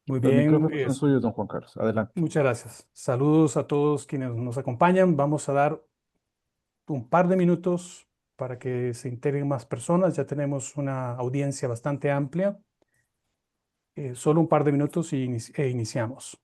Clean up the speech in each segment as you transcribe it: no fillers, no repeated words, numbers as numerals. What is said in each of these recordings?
Muy El bien, micrófono es suyo, don Juan Carlos. Adelante. muchas gracias. Saludos a todos quienes nos acompañan. Vamos a dar un par de minutos para que se integren más personas. Ya tenemos una audiencia bastante amplia. Solo un par de minutos e iniciamos.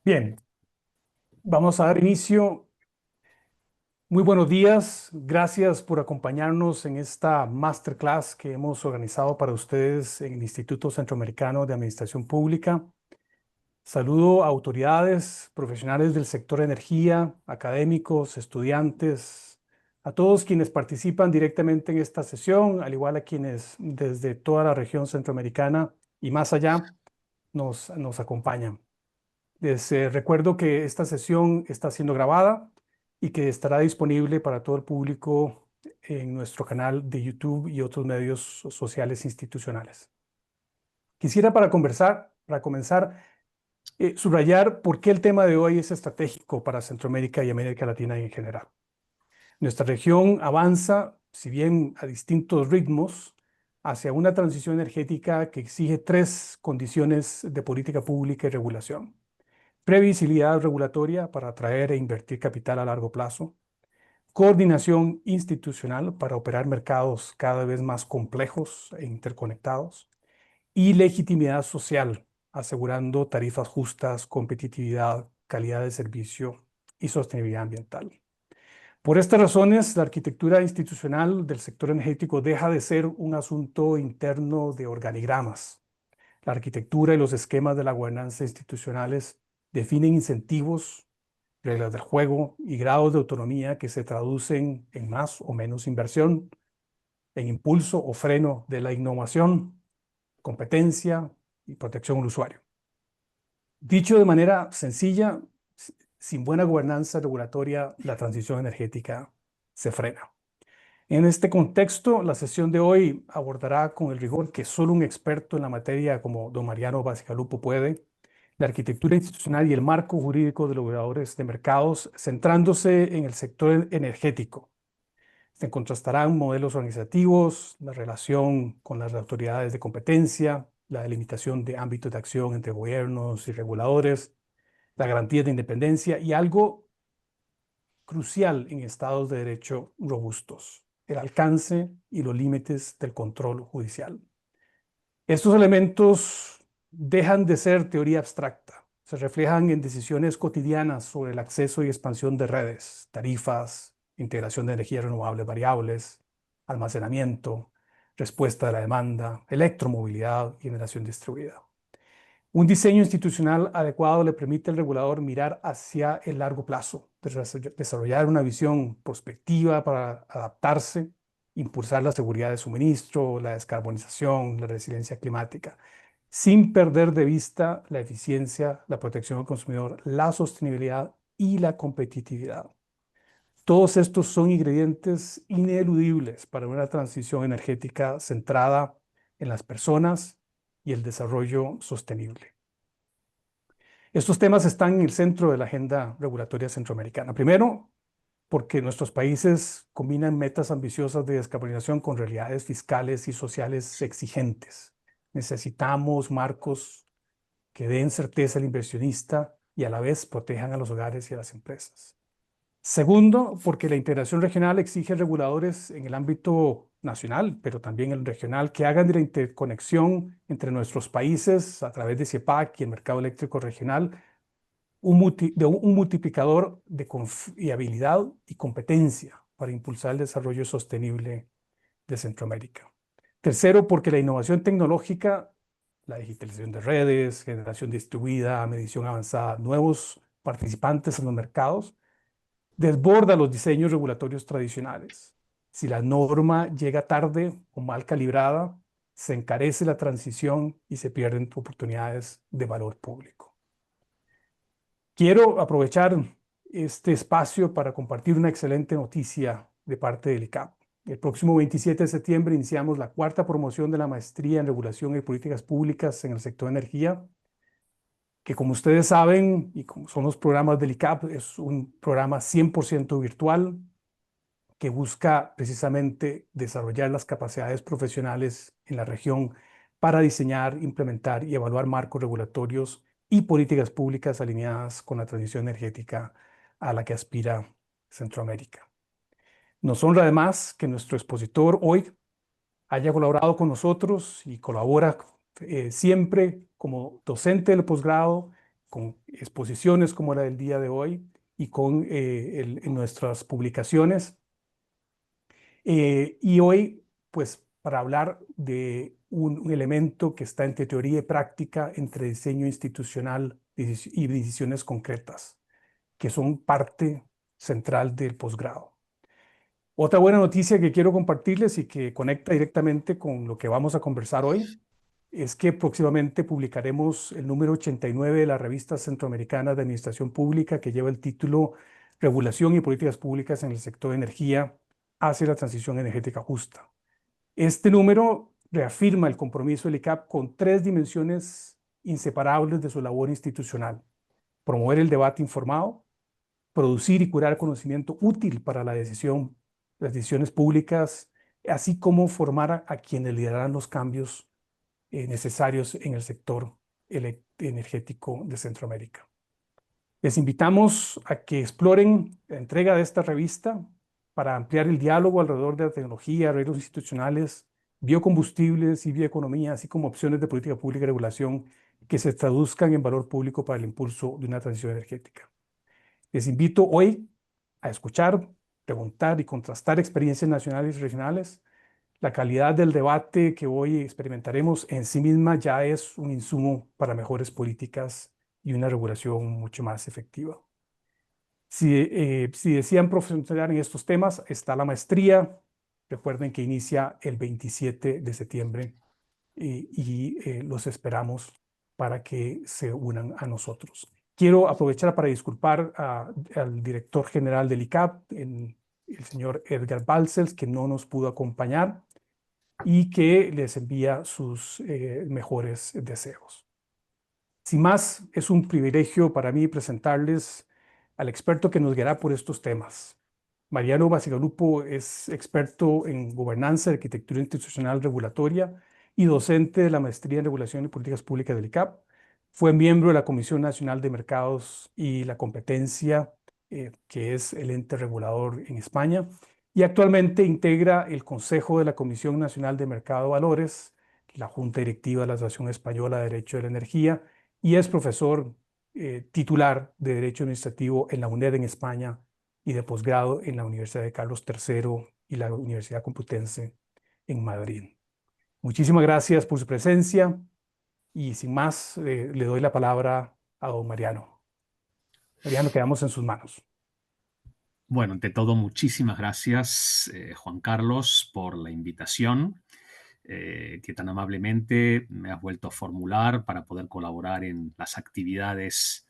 Bien, vamos a dar inicio. Muy buenos días. Gracias por acompañarnos en esta masterclass que hemos organizado para ustedes en el Instituto Centroamericano de Administración Pública. Saludo a autoridades, profesionales del sector energía, académicos, estudiantes, a todos quienes participan directamente en esta sesión, al igual a quienes desde toda la región centroamericana y más allá nos acompañan. Les recuerdo que esta sesión está siendo grabada y que estará disponible para todo el público en nuestro canal de YouTube y otros medios sociales institucionales. Quisiera para comenzar, subrayar por qué el tema de hoy es estratégico para Centroamérica y América Latina en general. Nuestra región avanza, si bien a distintos ritmos, hacia una transición energética que exige tres condiciones de política pública y regulación. Previsibilidad regulatoria para atraer e invertir capital a largo plazo. Coordinación institucional para operar mercados cada vez más complejos e interconectados y legitimidad social, asegurando tarifas justas, competitividad, calidad de servicio y sostenibilidad ambiental. Por estas razones, la arquitectura institucional del sector energético deja de ser un asunto interno de organigramas. La arquitectura y los esquemas de la gobernanza institucionales definen incentivos, reglas del juego y grados de autonomía que se traducen en más o menos inversión, en impulso o freno de la innovación, competencia y protección al usuario. Dicho de manera sencilla, sin buena gobernanza regulatoria, la transición energética se frena. En este contexto, la sesión de hoy abordará con el rigor que solo un experto en la materia como don Mariano Bacigalupo puede, la arquitectura institucional y el marco jurídico de los reguladores de mercados, centrándose en el sector energético. Se contrastarán modelos organizativos, la relación con las autoridades de competencia, la delimitación de ámbitos de acción entre gobiernos y reguladores, la garantía de independencia y algo crucial en estados de derecho robustos, el alcance y los límites del control judicial. Estos elementos dejan de ser teoría abstracta, se reflejan en decisiones cotidianas sobre el acceso y expansión de redes, tarifas, integración de energías renovables variables, almacenamiento, respuesta a la demanda, electromovilidad y generación distribuida. Un diseño institucional adecuado le permite al regulador mirar hacia el largo plazo, desarrollar una visión prospectiva para adaptarse, impulsar la seguridad de suministro, la descarbonización, la resiliencia climática, sin perder de vista la eficiencia, la protección del consumidor, la sostenibilidad y la competitividad. Todos estos son ingredientes ineludibles para una transición energética centrada en las personas y el desarrollo sostenible. Estos temas están en el centro de la agenda regulatoria centroamericana. Primero, porque nuestros países combinan metas ambiciosas de descarbonización con realidades fiscales y sociales exigentes. Necesitamos marcos que den certeza al inversionista y a la vez protejan a los hogares y a las empresas. Segundo, porque la integración regional exige reguladores en el ámbito nacional, pero también el regional, que hagan de la interconexión entre nuestros países a través de CIEPAC y el mercado eléctrico regional un multiplicador de confiabilidad y competencia para impulsar el desarrollo sostenible de Centroamérica. Tercero, porque la innovación tecnológica, la digitalización de redes, generación distribuida, medición avanzada, nuevos participantes en los mercados, desborda los diseños regulatorios tradicionales. Si la norma llega tarde o mal calibrada, se encarece la transición y se pierden oportunidades de valor público. Quiero aprovechar este espacio para compartir una excelente noticia de parte del ICAP. El próximo 27 de septiembre iniciamos la cuarta promoción de la maestría en regulación y políticas públicas en el sector de energía, que como ustedes saben, y como son los programas del ICAP, es un programa 100% virtual que busca precisamente desarrollar las capacidades profesionales en la región para diseñar, implementar y evaluar marcos regulatorios y políticas públicas alineadas con la transición energética a la que aspira Centroamérica. Nos honra además que nuestro expositor hoy haya colaborado con nosotros y colabora siempre como docente del posgrado, con exposiciones como la del día de hoy y con en nuestras publicaciones. Y hoy, pues, para hablar de un elemento que está entre teoría y práctica, entre diseño institucional y decisiones concretas, que son parte central del posgrado. Otra buena noticia que quiero compartirles y que conecta directamente con lo que vamos a conversar hoy es que próximamente publicaremos el número 89 de la revista centroamericana de Administración Pública, que lleva el título Regulación y Políticas Públicas en el Sector de Energía hacia la Transición Energética Justa. Este número reafirma el compromiso del ICAP con tres dimensiones inseparables de su labor institucional: promover el debate informado, producir y curar conocimiento útil para las decisiones públicas, así como formar a quienes liderarán los cambios necesarios en el sector energético de Centroamérica. Les invitamos a que exploren la entrega de esta revista para ampliar el diálogo alrededor de la tecnología, arreglos institucionales, biocombustibles y bioeconomía, así como opciones de política pública y regulación que se traduzcan en valor público para el impulso de una transición energética. Les invito hoy a escuchar, preguntar y contrastar experiencias nacionales y regionales. La calidad del debate que hoy experimentaremos en sí misma ya es un insumo para mejores políticas y una regulación mucho más efectiva. Si desean profundizar en estos temas, está la maestría. Recuerden que inicia el 27 de septiembre y los esperamos para que se unan a nosotros. Quiero aprovechar para disculpar al director general del ICAP, el señor Edgar Balcells, que no nos pudo acompañar y que les envía sus mejores deseos. Sin más, es un privilegio para mí presentarles al experto que nos guiará por estos temas. Mariano Bacigalupo es experto en gobernanza, arquitectura institucional regulatoria y docente de la maestría en regulación y políticas públicas del ICAP. Fue miembro de la Comisión Nacional de Mercados y la Competencia, que es el ente regulador en España, y actualmente integra el Consejo de la Comisión Nacional de Mercado de Valores, la Junta Directiva de la Asociación Española de Derecho de la Energía, y es profesor titular de Derecho Administrativo en la UNED en España y de posgrado en la Universidad de Carlos III y la Universidad Complutense en Madrid. Muchísimas gracias por su presencia y sin más le doy la palabra a don Mariano. Mariano, quedamos en sus manos. Bueno, ante todo, muchísimas gracias, Juan Carlos, por la invitación que tan amablemente me has vuelto a formular para poder colaborar en las actividades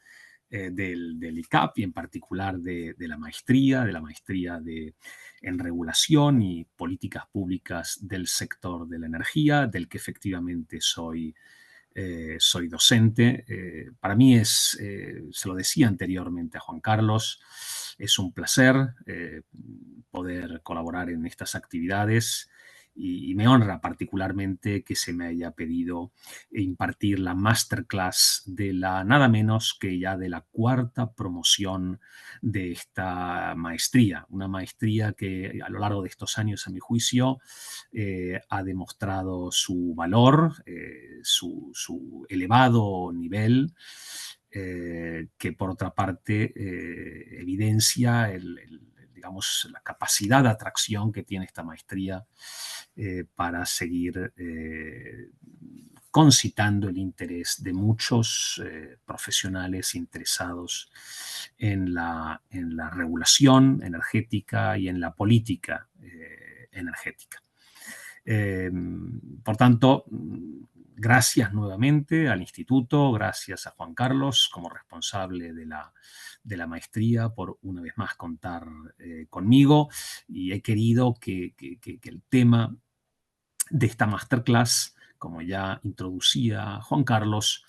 del ICAP y en particular de la maestría en regulación y políticas públicas del sector de la energía, del que efectivamente soy docente. Para mí se lo decía anteriormente a Juan Carlos, es un placer poder colaborar en estas actividades y me honra particularmente que se me haya pedido impartir la masterclass de la nada menos que ya de la cuarta promoción de esta maestría. Una maestría que a lo largo de estos años, a mi juicio, ha demostrado su valor, su elevado nivel, que por otra parte evidencia digamos, la capacidad de atracción que tiene esta maestría para seguir concitando el interés de muchos profesionales interesados en la regulación energética y en la política energética. Por tanto, gracias nuevamente al Instituto, gracias a Juan Carlos como responsable de la maestría por una vez más contar conmigo, y he querido que el tema de esta masterclass, como ya introducía Juan Carlos,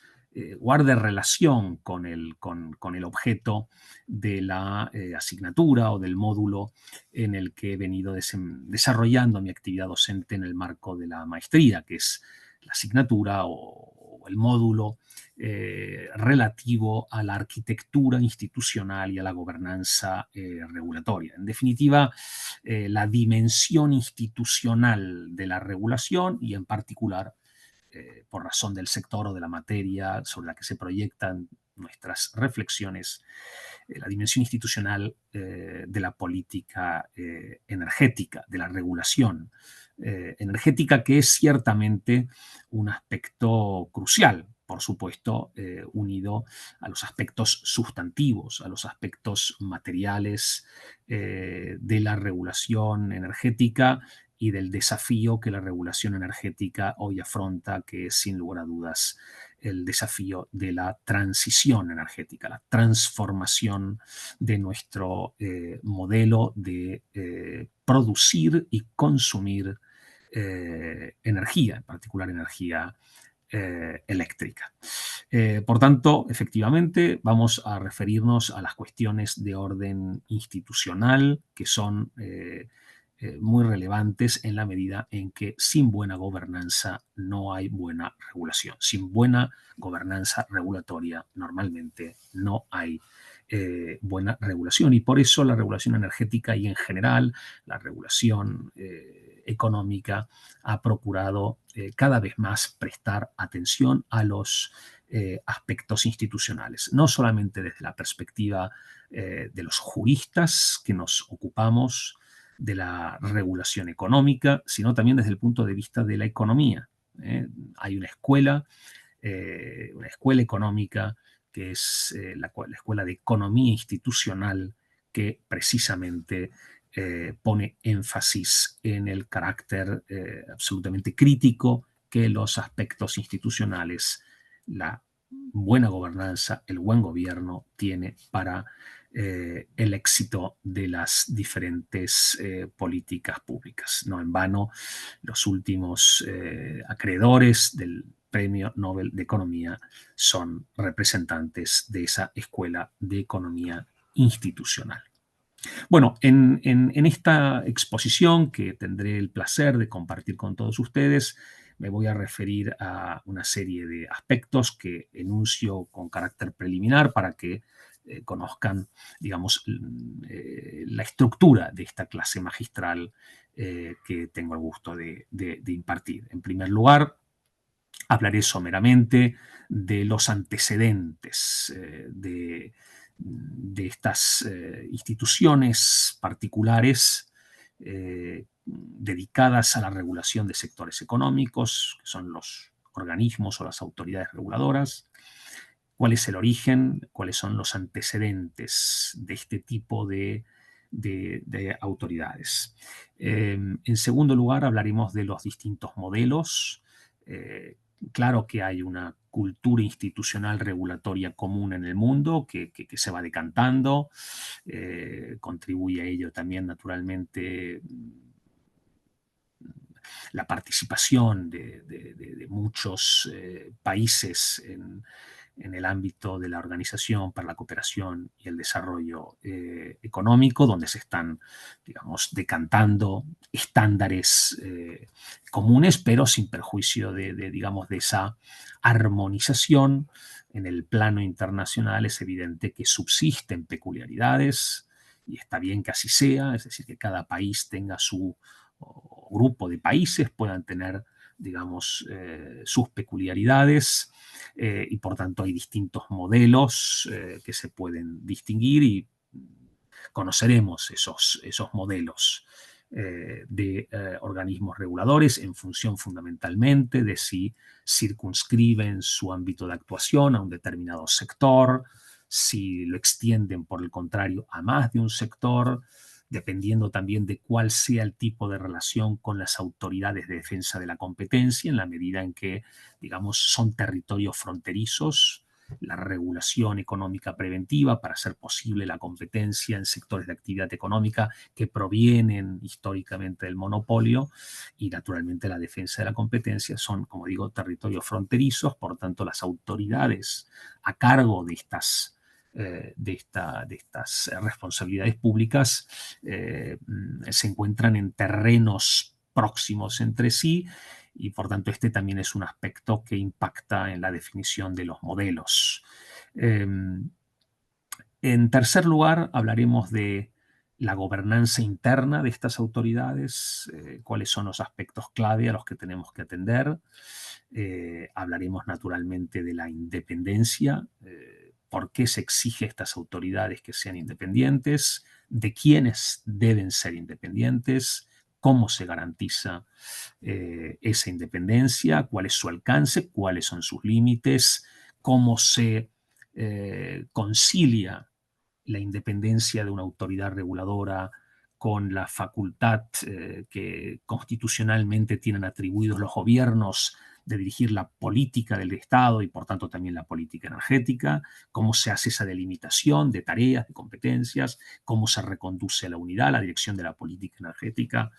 guarde relación con el objeto de la asignatura o del módulo en el que he venido desarrollando mi actividad docente en el marco de la maestría, que es la asignatura o el módulo relativo a la arquitectura institucional y a la gobernanza regulatoria. En definitiva, la dimensión institucional de la regulación y en particular, por razón del sector o de la materia sobre la que se proyectan nuestras reflexiones, la dimensión institucional de la política energética, de la regulación energética, que es ciertamente un aspecto crucial, por supuesto, unido a los aspectos sustantivos, a los aspectos materiales de la regulación energética y del desafío que la regulación energética hoy afronta, que es sin lugar a dudas el desafío de la transición energética, la transformación de nuestro modelo de producir y consumir energía, en particular energía eléctrica. Por tanto, efectivamente, vamos a referirnos a las cuestiones de orden institucional que son muy relevantes en la medida en que sin buena gobernanza no hay buena regulación. Sin buena gobernanza regulatoria normalmente no hay buena regulación, y por eso la regulación energética y en general la regulación económica ha procurado cada vez más prestar atención a los aspectos institucionales, no solamente desde la perspectiva de los juristas que nos ocupamos de la regulación económica, sino también desde el punto de vista de la economía. Hay una escuela económica que es la Escuela de Economía Institucional, que precisamente pone énfasis en el carácter absolutamente crítico que los aspectos institucionales, la buena gobernanza, el buen gobierno tiene para el éxito de las diferentes políticas públicas. No en vano, los últimos acreedores del Premio Nobel de Economía son representantes de esa escuela de economía institucional. Bueno, en esta exposición que tendré el placer de compartir con todos ustedes, me voy a referir a una serie de aspectos que enuncio con carácter preliminar para que conozcan, digamos, la estructura de esta clase magistral que tengo el gusto de impartir. En primer lugar, hablaré someramente de los antecedentes de estas instituciones particulares dedicadas a la regulación de sectores económicos, que son los organismos o las autoridades reguladoras. ¿Cuál es el origen? ¿Cuáles son los antecedentes de este tipo de autoridades? En segundo lugar, hablaremos de los distintos modelos. Claro que hay una cultura institucional regulatoria común en el mundo que se va decantando. Contribuye a ello también, naturalmente, la participación de muchos países en el ámbito de la Organización para la Cooperación y el Desarrollo Económico, donde se están, digamos, decantando estándares comunes, pero sin perjuicio digamos, de esa armonización. En el plano internacional es evidente que subsisten peculiaridades, y está bien que así sea, es decir, que cada país tenga su grupo de países, puedan tener, digamos, sus peculiaridades, y por tanto hay distintos modelos que se pueden distinguir, y conoceremos esos modelos de organismos reguladores en función fundamentalmente de si circunscriben su ámbito de actuación a un determinado sector, si lo extienden, por el contrario, a más de un sector, dependiendo también de cuál sea el tipo de relación con las autoridades de defensa de la competencia, en la medida en que, digamos, son territorios fronterizos, la regulación económica preventiva para hacer posible la competencia en sectores de actividad económica que provienen históricamente del monopolio y naturalmente la defensa de la competencia son, como digo, territorios fronterizos, por tanto las autoridades a cargo de estas responsabilidades públicas se encuentran en terrenos próximos entre sí y por tanto este también es un aspecto que impacta en la definición de los modelos. En tercer lugar, hablaremos de la gobernanza interna de estas autoridades, cuáles son los aspectos clave a los que tenemos que atender. Hablaremos naturalmente de la independencia, por qué se exige a estas autoridades que sean independientes, de quiénes deben ser independientes, cómo se garantiza esa independencia, cuál es su alcance, cuáles son sus límites, cómo se concilia la independencia de una autoridad reguladora con la facultad que constitucionalmente tienen atribuidos los gobiernos de dirigir la política del Estado y por tanto también la política energética, cómo se hace esa delimitación de tareas, de competencias, cómo se reconduce la unidad, la dirección de la política energética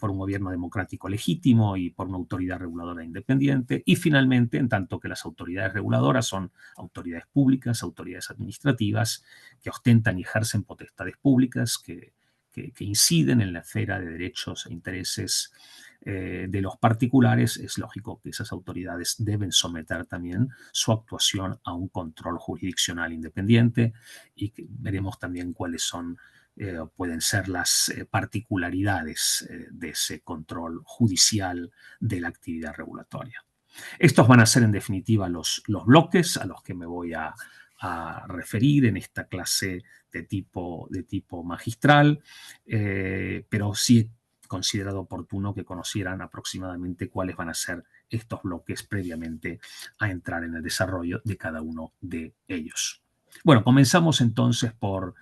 por un gobierno democrático legítimo y por una autoridad reguladora independiente. Y finalmente, en tanto que las autoridades reguladoras son autoridades públicas, autoridades administrativas, que ostentan y ejercen potestades públicas, que inciden en la esfera de derechos e intereses de los particulares, es lógico que esas autoridades deben someter también su actuación a un control jurisdiccional independiente y que veremos también cuáles son pueden ser las particularidades de ese control judicial de la actividad regulatoria. Estos van a ser en definitiva los bloques a los que me voy a referir en esta clase de tipo magistral, pero sí he considerado oportuno que conocieran aproximadamente cuáles van a ser estos bloques previamente a entrar en el desarrollo de cada uno de ellos. Bueno, comenzamos entonces por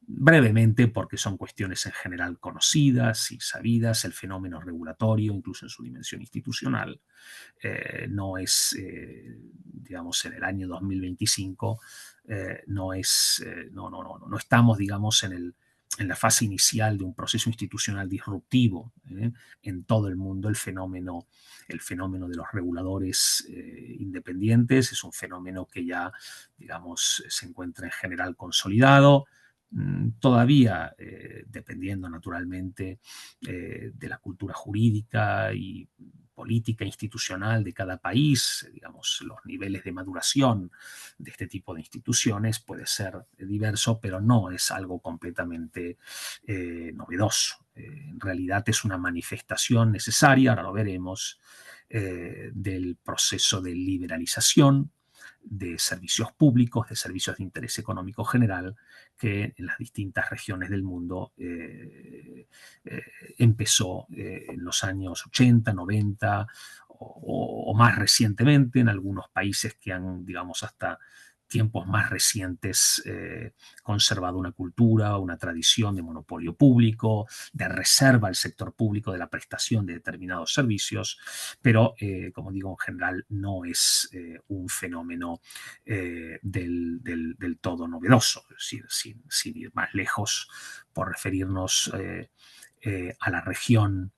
brevemente, porque son cuestiones en general conocidas y sabidas, el fenómeno regulatorio, incluso en su dimensión institucional, no es, digamos, en el año 2025, no estamos, digamos, en la fase inicial de un proceso institucional disruptivo. En todo el mundo el fenómeno de los reguladores independientes es un fenómeno que ya, digamos, se encuentra en general consolidado. Todavía, dependiendo naturalmente de la cultura jurídica y política institucional de cada país, digamos, los niveles de maduración de este tipo de instituciones puede ser diverso, pero no es algo completamente novedoso. En realidad es una manifestación necesaria, ahora lo veremos, del proceso de liberalización de servicios públicos, de servicios de interés económico general, que en las distintas regiones del mundo empezó en los años 80, 90 o más recientemente en algunos países que han, digamos, hasta tiempos más recientes conservado una cultura, una tradición de monopolio público, de reserva al sector público de la prestación de determinados servicios, pero, como digo, en general no es un fenómeno del todo novedoso, es decir, sin ir más lejos, por referirnos a la región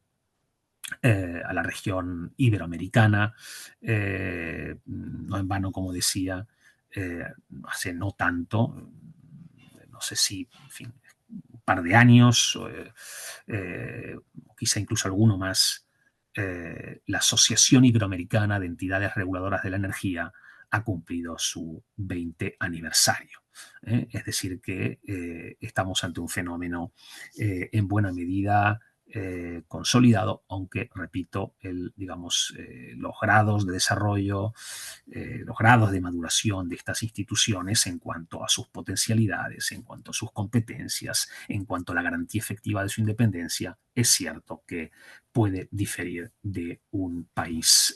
iberoamericana, no en vano, como decía, hace no tanto, no sé si, en fin, un par de años, quizá incluso alguno más, la Asociación Iberoamericana de Entidades Reguladoras de la Energía ha cumplido su 20 aniversario. Es decir, que estamos ante un fenómeno en buena medida consolidado, aunque, repito, los grados de desarrollo, los grados de maduración de estas instituciones en cuanto a sus potencialidades, en cuanto a sus competencias, en cuanto a la garantía efectiva de su independencia, es cierto que puede diferir de un país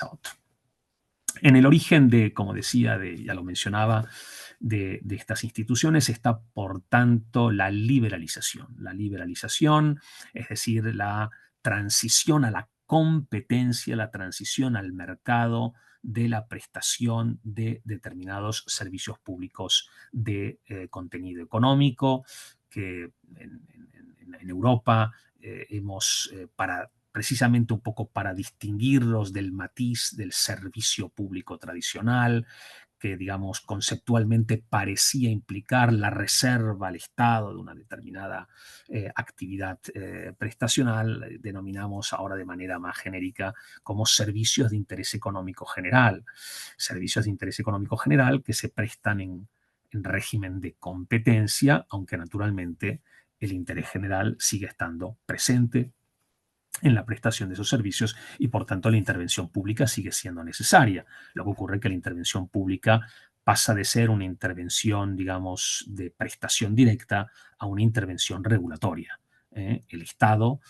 a otro. En el origen como decía, ya lo mencionaba, de estas instituciones está, por tanto, la liberalización. La liberalización, es decir, la transición a la competencia, la transición al mercado de la prestación de determinados servicios públicos de contenido económico, que en Europa precisamente un poco para distinguirlos del matiz del servicio público tradicional, que, digamos, conceptualmente parecía implicar la reserva al Estado de una determinada actividad prestacional, denominamos ahora de manera más genérica como servicios de interés económico general. Servicios de interés económico general que se prestan en régimen de competencia, aunque naturalmente el interés general sigue estando presente en la prestación de esos servicios y, por tanto, la intervención pública sigue siendo necesaria. Lo que ocurre es que la intervención pública pasa de ser una intervención, digamos, de prestación directa a una intervención regulatoria. El Estado,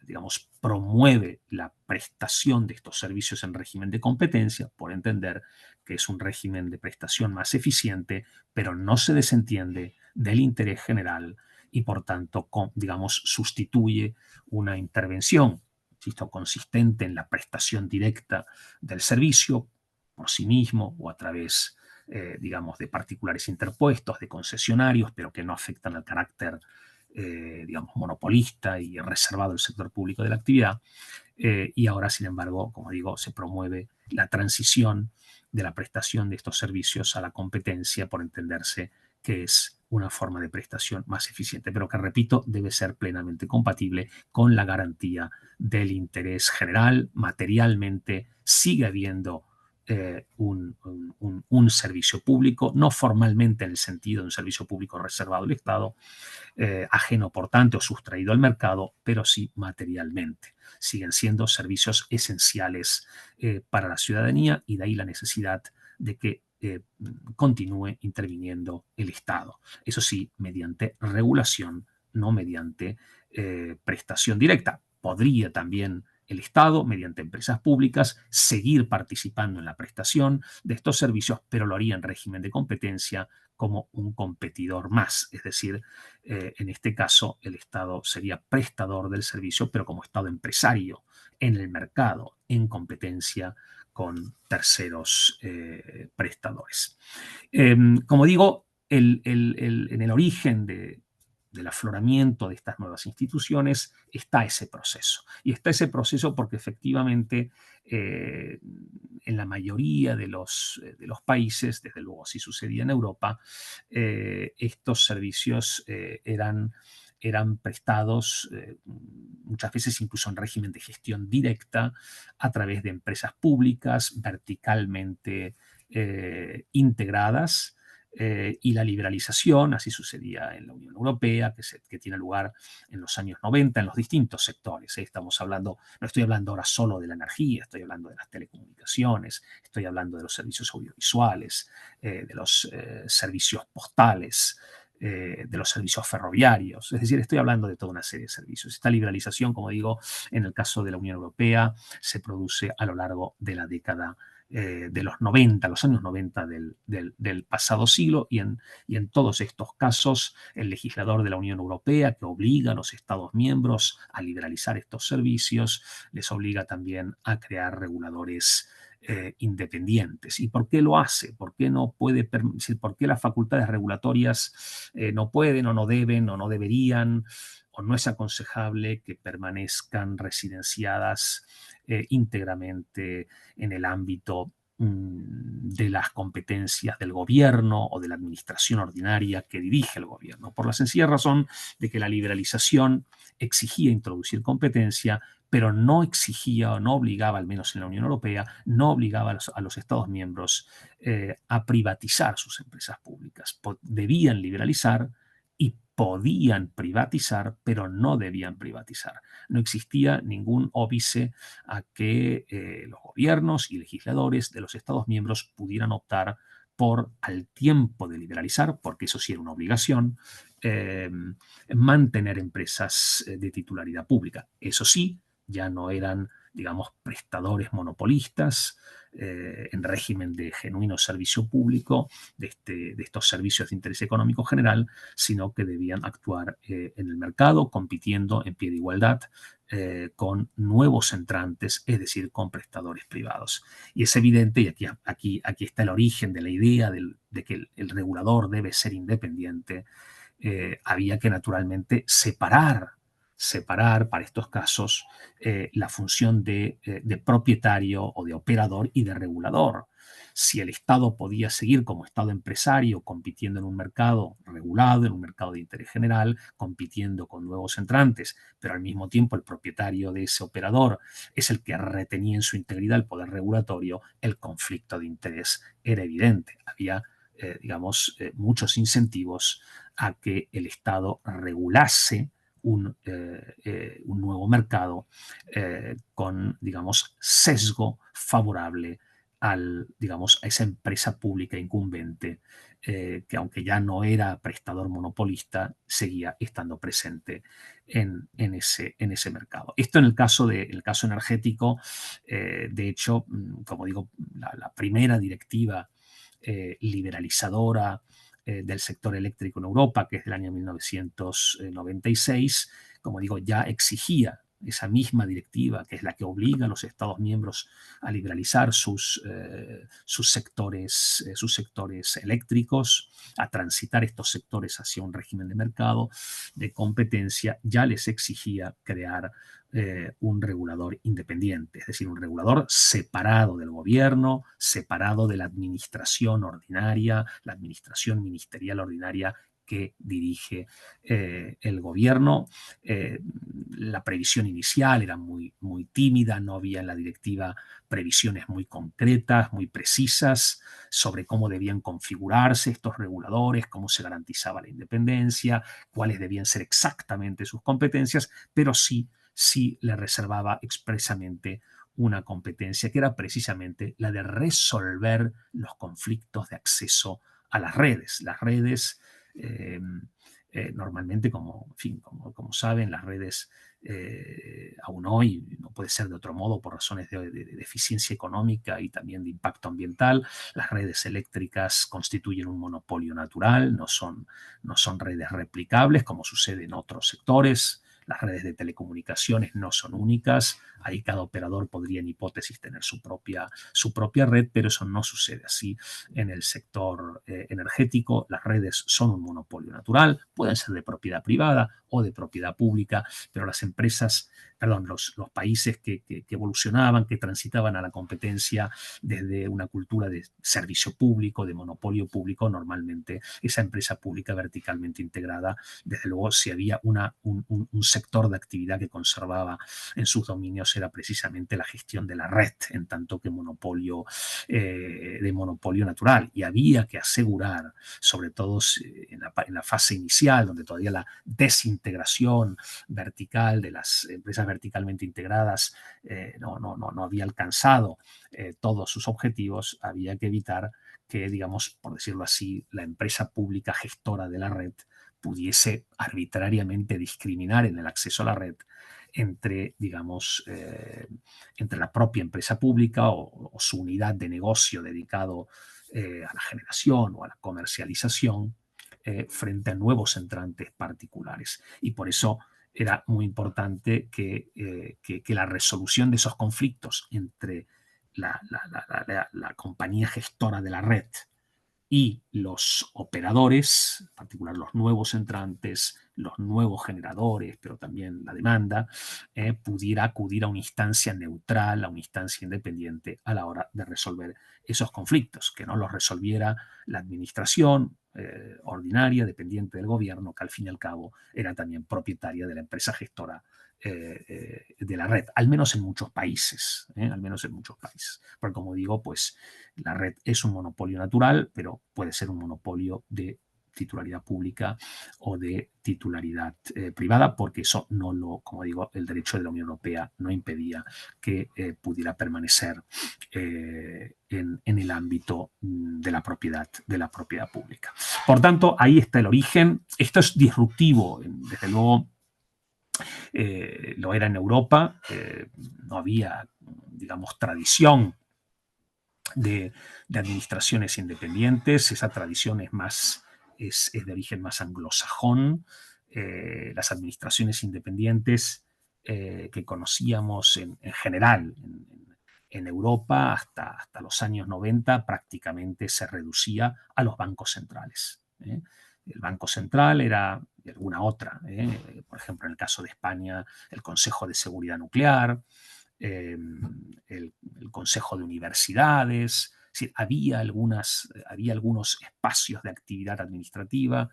digamos, promueve la prestación de estos servicios en régimen de competencia, por entender que es un régimen de prestación más eficiente, pero no se desentiende del interés general y, por tanto, digamos, sustituye una intervención, insisto, consistente en la prestación directa del servicio por sí mismo o a través, digamos, de particulares interpuestos, de concesionarios, pero que no afectan al carácter, digamos, monopolista y reservado del sector público de la actividad. Y ahora, sin embargo, como digo, se promueve la transición de la prestación de estos servicios a la competencia, por entenderse que es una forma de prestación más eficiente, pero que, repito, debe ser plenamente compatible con la garantía del interés general. Materialmente sigue habiendo un servicio público, no formalmente en el sentido de un servicio público reservado al Estado, ajeno, por tanto, o sustraído al mercado, pero sí materialmente. Siguen siendo servicios esenciales para la ciudadanía y de ahí la necesidad de que continúe interviniendo el Estado. Eso sí, mediante regulación, no mediante prestación directa. Podría también el Estado, mediante empresas públicas, seguir participando en la prestación de estos servicios, pero lo haría en régimen de competencia como un competidor más. Es decir, en este caso el Estado sería prestador del servicio, pero como Estado empresario en el mercado, en competencia con terceros prestadores. Como digo, en el origen del afloramiento de estas nuevas instituciones está ese proceso. Y está ese proceso porque efectivamente en la mayoría de los países, desde luego así sucedía en Europa, estos servicios eran prestados muchas veces incluso en régimen de gestión directa a través de empresas públicas verticalmente integradas, y la liberalización, así sucedía en la Unión Europea, que tiene lugar en los años 90 en los distintos sectores. Estamos hablando, no estoy hablando ahora solo de la energía, estoy hablando de las telecomunicaciones, estoy hablando de los servicios audiovisuales, de los servicios postales, de los servicios ferroviarios. Es decir, estoy hablando de toda una serie de servicios. Esta liberalización, como digo, en el caso de la Unión Europea, se produce a lo largo de la década de los 90, los años 90 del pasado siglo, y en todos estos casos el legislador de la Unión Europea, que obliga a los Estados miembros a liberalizar estos servicios, les obliga también a crear reguladores independientes. ¿Y por qué lo hace? ¿Por qué no puede, por qué las facultades regulatorias no pueden o no deben o no deberían o no es aconsejable que permanezcan residenciadas íntegramente en el ámbito de las competencias del gobierno o de la administración ordinaria que dirige el gobierno? Por la sencilla razón de que la liberalización exigía introducir competencia, pero no exigía o no obligaba, al menos en la Unión Europea, no obligaba a los Estados miembros a privatizar sus empresas públicas. Debían liberalizar y podían privatizar, pero no debían privatizar. No existía ningún óbice a que los gobiernos y legisladores de los Estados miembros pudieran optar por, al tiempo de liberalizar, porque eso sí era una obligación, mantener empresas de titularidad pública. Eso sí, ya no eran, digamos, prestadores monopolistas en régimen de genuino servicio público de estos servicios de interés económico general, sino que debían actuar en el mercado, compitiendo en pie de igualdad con nuevos entrantes, es decir, con prestadores privados. Y es evidente, y aquí está el origen de la idea de que el regulador debe ser independiente, había que naturalmente separar para estos casos la función de propietario o de operador y de regulador. Si el Estado podía seguir como Estado empresario compitiendo en un mercado regulado, en un mercado de interés general, compitiendo con nuevos entrantes, pero al mismo tiempo el propietario de ese operador es el que retenía en su integridad el poder regulatorio, el conflicto de interés era evidente. Había digamos, muchos incentivos a que el Estado regulase un nuevo mercado con, digamos, sesgo favorable digamos, a esa empresa pública incumbente que aunque ya no era prestador monopolista, seguía estando presente en ese mercado. Esto en el caso energético, de hecho, como digo, la primera directiva liberalizadora del sector eléctrico en Europa, que es del año 1996, como digo, ya exigía esa misma directiva, que es la que obliga a los Estados miembros a liberalizar sus sectores eléctricos, a transitar estos sectores hacia un régimen de mercado, de competencia, ya les exigía crear un regulador independiente, es decir, un regulador separado del gobierno, separado de la administración ordinaria, la administración ministerial ordinaria que dirige el gobierno. La previsión inicial era muy tímida, no había en la directiva previsiones muy concretas, muy precisas sobre cómo debían configurarse estos reguladores, cómo se garantizaba la independencia, cuáles debían ser exactamente sus competencias, pero sí le reservaba expresamente una competencia que era precisamente la de resolver los conflictos de acceso a las redes. Las redes, normalmente, como saben, las redes aún hoy, no puede ser de otro modo por razones de eficiencia económica y también de impacto ambiental, las redes eléctricas constituyen un monopolio natural, no son redes replicables como sucede en otros sectores. Las redes de telecomunicaciones no son únicas, ahí cada operador podría en hipótesis tener su propia red, pero eso no sucede así en el sector energético. Las redes son un monopolio natural, pueden ser de propiedad privada o de propiedad pública, pero los países que evolucionaban, que transitaban a la competencia desde una cultura de servicio público, de monopolio público, normalmente esa empresa pública verticalmente integrada, desde luego, si había un sector de actividad que conservaba en sus dominios era precisamente la gestión de la red, en tanto que de monopolio natural. Y había que asegurar, sobre todo en la fase inicial, donde todavía la desintegración vertical de las empresas verticalmente integradas no había alcanzado todos sus objetivos, había que evitar que, digamos, por decirlo así, la empresa pública gestora de la red pudiese arbitrariamente discriminar en el acceso a la red entre, digamos, entre la propia empresa pública o su unidad de negocio dedicado a la generación o a la comercialización frente a nuevos entrantes particulares. Y por eso era muy importante que la resolución de esos conflictos entre la compañía gestora de la red y los operadores, en particular los nuevos entrantes, los nuevos generadores, pero también la demanda, pudiera acudir a una instancia neutral, a una instancia independiente a la hora de resolver esos conflictos, que no los resolviera la administración ordinaria, dependiente del gobierno, que al fin y al cabo era también propietaria de la empresa gestora de la red, al menos en muchos países, al menos en muchos países. Porque como digo, pues la red es un monopolio natural, pero puede ser un monopolio de titularidad pública o de titularidad privada, porque eso como digo, el derecho de la Unión Europea no impedía que pudiera permanecer en el ámbito de la propiedad pública. Por tanto, ahí está el origen. Esto es disruptivo, desde luego. Lo era en Europa, no había, digamos, tradición de administraciones independientes. Esa tradición es de origen más anglosajón. Las administraciones independientes que conocíamos en general en Europa hasta los años 90 prácticamente se reducía a los bancos centrales. El Banco Central era de alguna otra, por ejemplo, en el caso de España, el Consejo de Seguridad Nuclear, el Consejo de Universidades. Es decir, había algunos espacios de actividad administrativa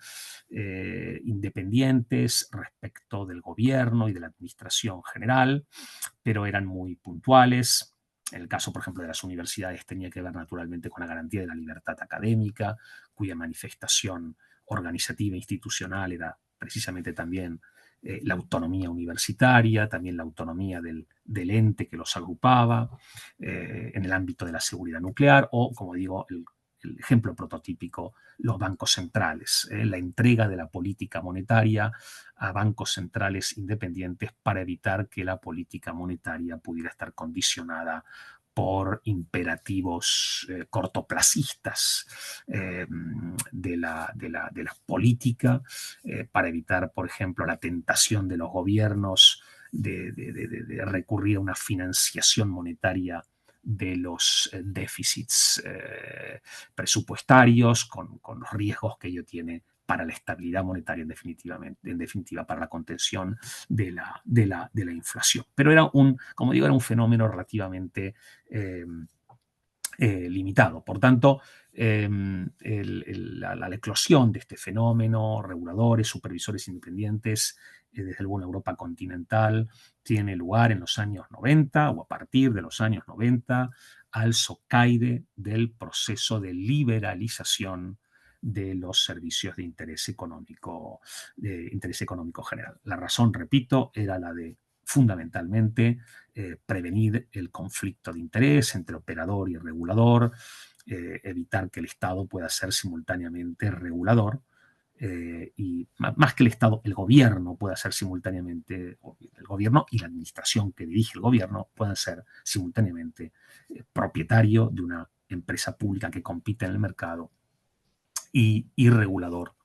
independientes respecto del gobierno y de la administración general, pero eran muy puntuales. En el caso, por ejemplo, de las universidades tenía que ver naturalmente con la garantía de la libertad académica, cuya manifestación organizativa e institucional era precisamente también la autonomía universitaria, también la autonomía del ente que los agrupaba, en el ámbito de la seguridad nuclear o, como digo, el ejemplo prototípico, los bancos centrales, la entrega de la política monetaria a bancos centrales independientes para evitar que la política monetaria pudiera estar condicionada por imperativos cortoplacistas de la política, para evitar, por ejemplo, la tentación de los gobiernos de recurrir a una financiación monetaria de los déficits presupuestarios, con los riesgos que ello tiene para la estabilidad monetaria, en definitiva para la contención de la inflación. Pero era como digo, era un fenómeno relativamente limitado. Por tanto, la eclosión de este fenómeno, reguladores, supervisores independientes, desde luego en Europa continental, tiene lugar en los años 90 o a partir de los años 90, al socaire del proceso de liberalización de los servicios de interés económico general. La razón, repito, era la de fundamentalmente prevenir el conflicto de interés entre operador y regulador, evitar que el Estado pueda ser simultáneamente regulador y más que el Estado, el gobierno pueda ser simultáneamente, el gobierno y la administración que dirige el gobierno puedan ser simultáneamente propietario de una empresa pública que compite en el mercado y regulador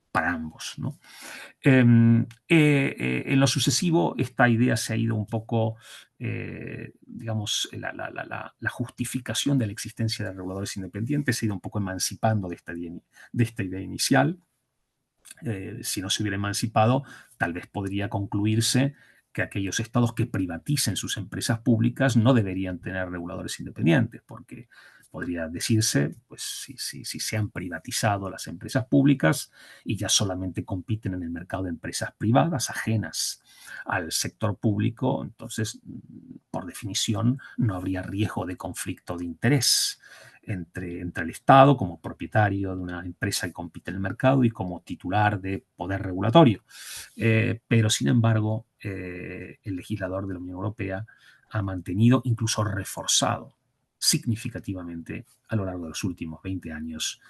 para ambos, ¿no? En lo sucesivo, esta idea se ha ido un poco, digamos, la justificación de la existencia de reguladores independientes se ha ido un poco emancipando de esta idea inicial. Si no se hubiera emancipado, tal vez podría concluirse que aquellos estados que privaticen sus empresas públicas no deberían tener reguladores independientes, porque podría decirse, pues si se han privatizado las empresas públicas y ya solamente compiten en el mercado de empresas privadas ajenas al sector público, entonces, por definición, no habría riesgo de conflicto de interés entre el Estado como propietario de una empresa que compite en el mercado y como titular de poder regulatorio. Pero, sin embargo, el legislador de la Unión Europea ha mantenido, incluso reforzado significativamente a lo largo de los últimos 20 años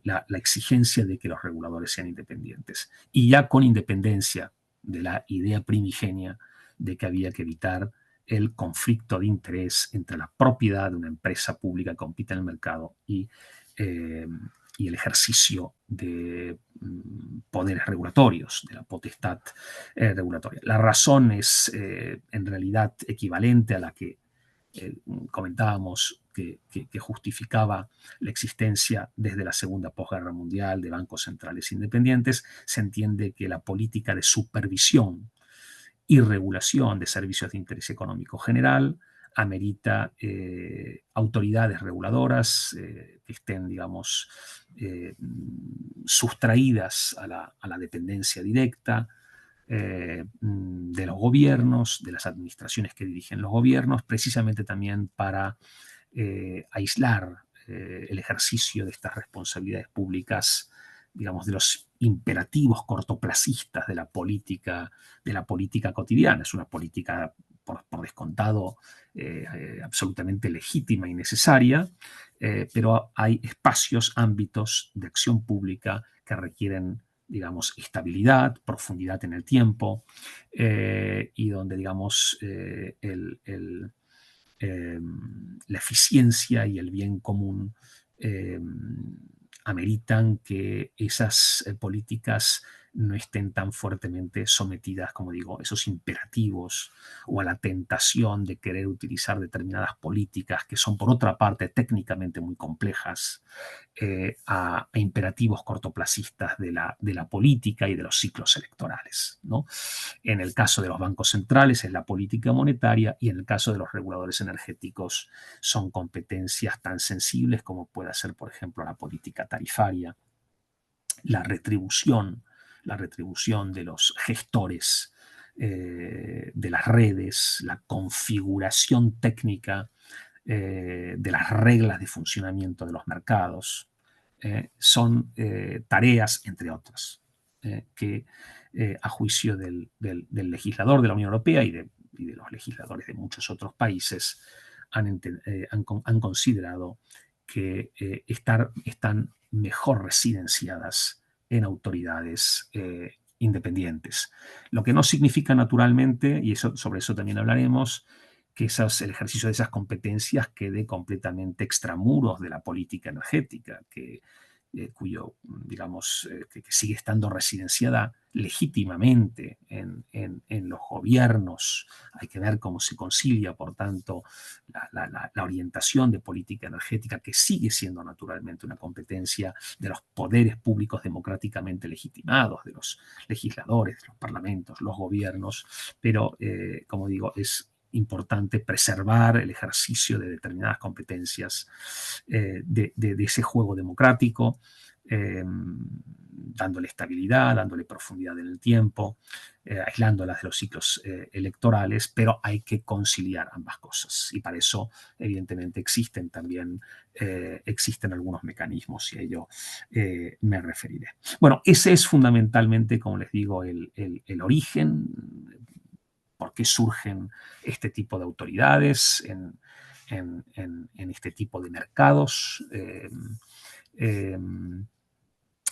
la exigencia de que los reguladores sean independientes. Y ya con independencia de la idea primigenia de que había que evitar el conflicto de interés entre la propiedad de una empresa pública que compite en el mercado y el ejercicio de poderes regulatorios, de la potestad regulatoria. La razón es en realidad equivalente a la que comentábamos que justificaba la existencia desde la Segunda Posguerra Mundial de bancos centrales independientes. Se entiende que la política de supervisión y regulación de servicios de interés económico general amerita autoridades reguladoras que estén, digamos, sustraídas a la dependencia directa de los gobiernos, de las administraciones que dirigen los gobiernos, precisamente también para aislar el ejercicio de estas responsabilidades públicas digamos, de los imperativos cortoplacistas de la política cotidiana. Es una política, por descontado, absolutamente legítima y necesaria, pero hay espacios, ámbitos de acción pública que requieren, digamos, estabilidad, profundidad en el tiempo, y donde, digamos, la eficiencia y el bien común ameritan que esas políticas no estén tan fuertemente sometidas, como digo, esos imperativos o a la tentación de querer utilizar determinadas políticas que son, por otra parte, técnicamente muy complejas, a imperativos cortoplacistas de la política y de los ciclos electorales, ¿no? En el caso de los bancos centrales es la política monetaria, y en el caso de los reguladores energéticos son competencias tan sensibles como puede ser, por ejemplo, la política tarifaria, la retribución de los gestores de las redes, la configuración técnica de las reglas de funcionamiento de los mercados. Son tareas, entre otras, que a juicio del legislador de la Unión Europea y de los legisladores de muchos otros países han considerado que están mejor residenciadas en autoridades independientes. Lo que no significa, naturalmente, y sobre eso también hablaremos, que el ejercicio de esas competencias quede completamente extramuros de la política energética, cuyo, digamos, que sigue estando residenciada legítimamente en los gobiernos. Hay que ver cómo se concilia, por tanto, la orientación de política energética, que sigue siendo naturalmente una competencia de los poderes públicos democráticamente legitimados, de los legisladores, de los parlamentos, los gobiernos, pero, como digo, es importante preservar el ejercicio de determinadas competencias de ese juego democrático, dándole estabilidad, dándole profundidad en el tiempo, aislándolas de los ciclos electorales, pero hay que conciliar ambas cosas, y para eso evidentemente existen algunos mecanismos, y a ello me referiré. Bueno, ese es fundamentalmente, como les digo, el origen, por qué surgen este tipo de autoridades en este tipo de mercados.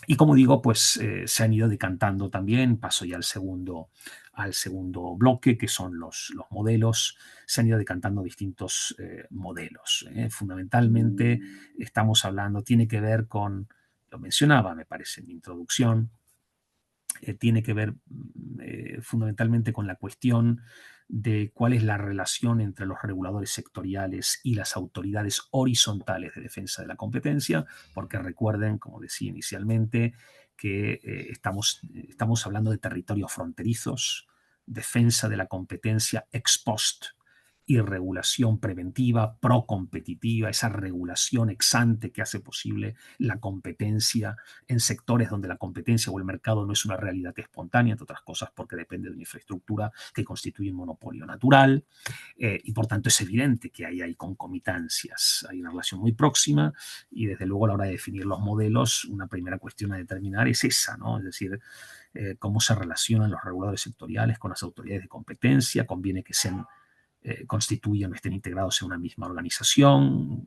Y como digo, pues se han ido decantando también. Paso ya al segundo bloque, que son los modelos. Se han ido decantando distintos modelos. Fundamentalmente estamos hablando, tiene que ver con, lo mencionaba, me parece, en mi introducción, tiene que ver fundamentalmente con la cuestión de cuál es la relación entre los reguladores sectoriales y las autoridades horizontales de defensa de la competencia, porque recuerden, como decía inicialmente, que estamos hablando de territorios fronterizos, defensa de la competencia ex post y regulación preventiva, procompetitiva, esa regulación ex ante que hace posible la competencia en sectores donde la competencia o el mercado no es una realidad espontánea, entre otras cosas porque depende de una infraestructura que constituye un monopolio natural, y por tanto es evidente que ahí hay concomitancias, hay una relación muy próxima, y desde luego a la hora de definir los modelos, una primera cuestión a determinar es esa, ¿no? Es decir, cómo se relacionan los reguladores sectoriales con las autoridades de competencia. Conviene que constituyan o estén integrados en una misma organización,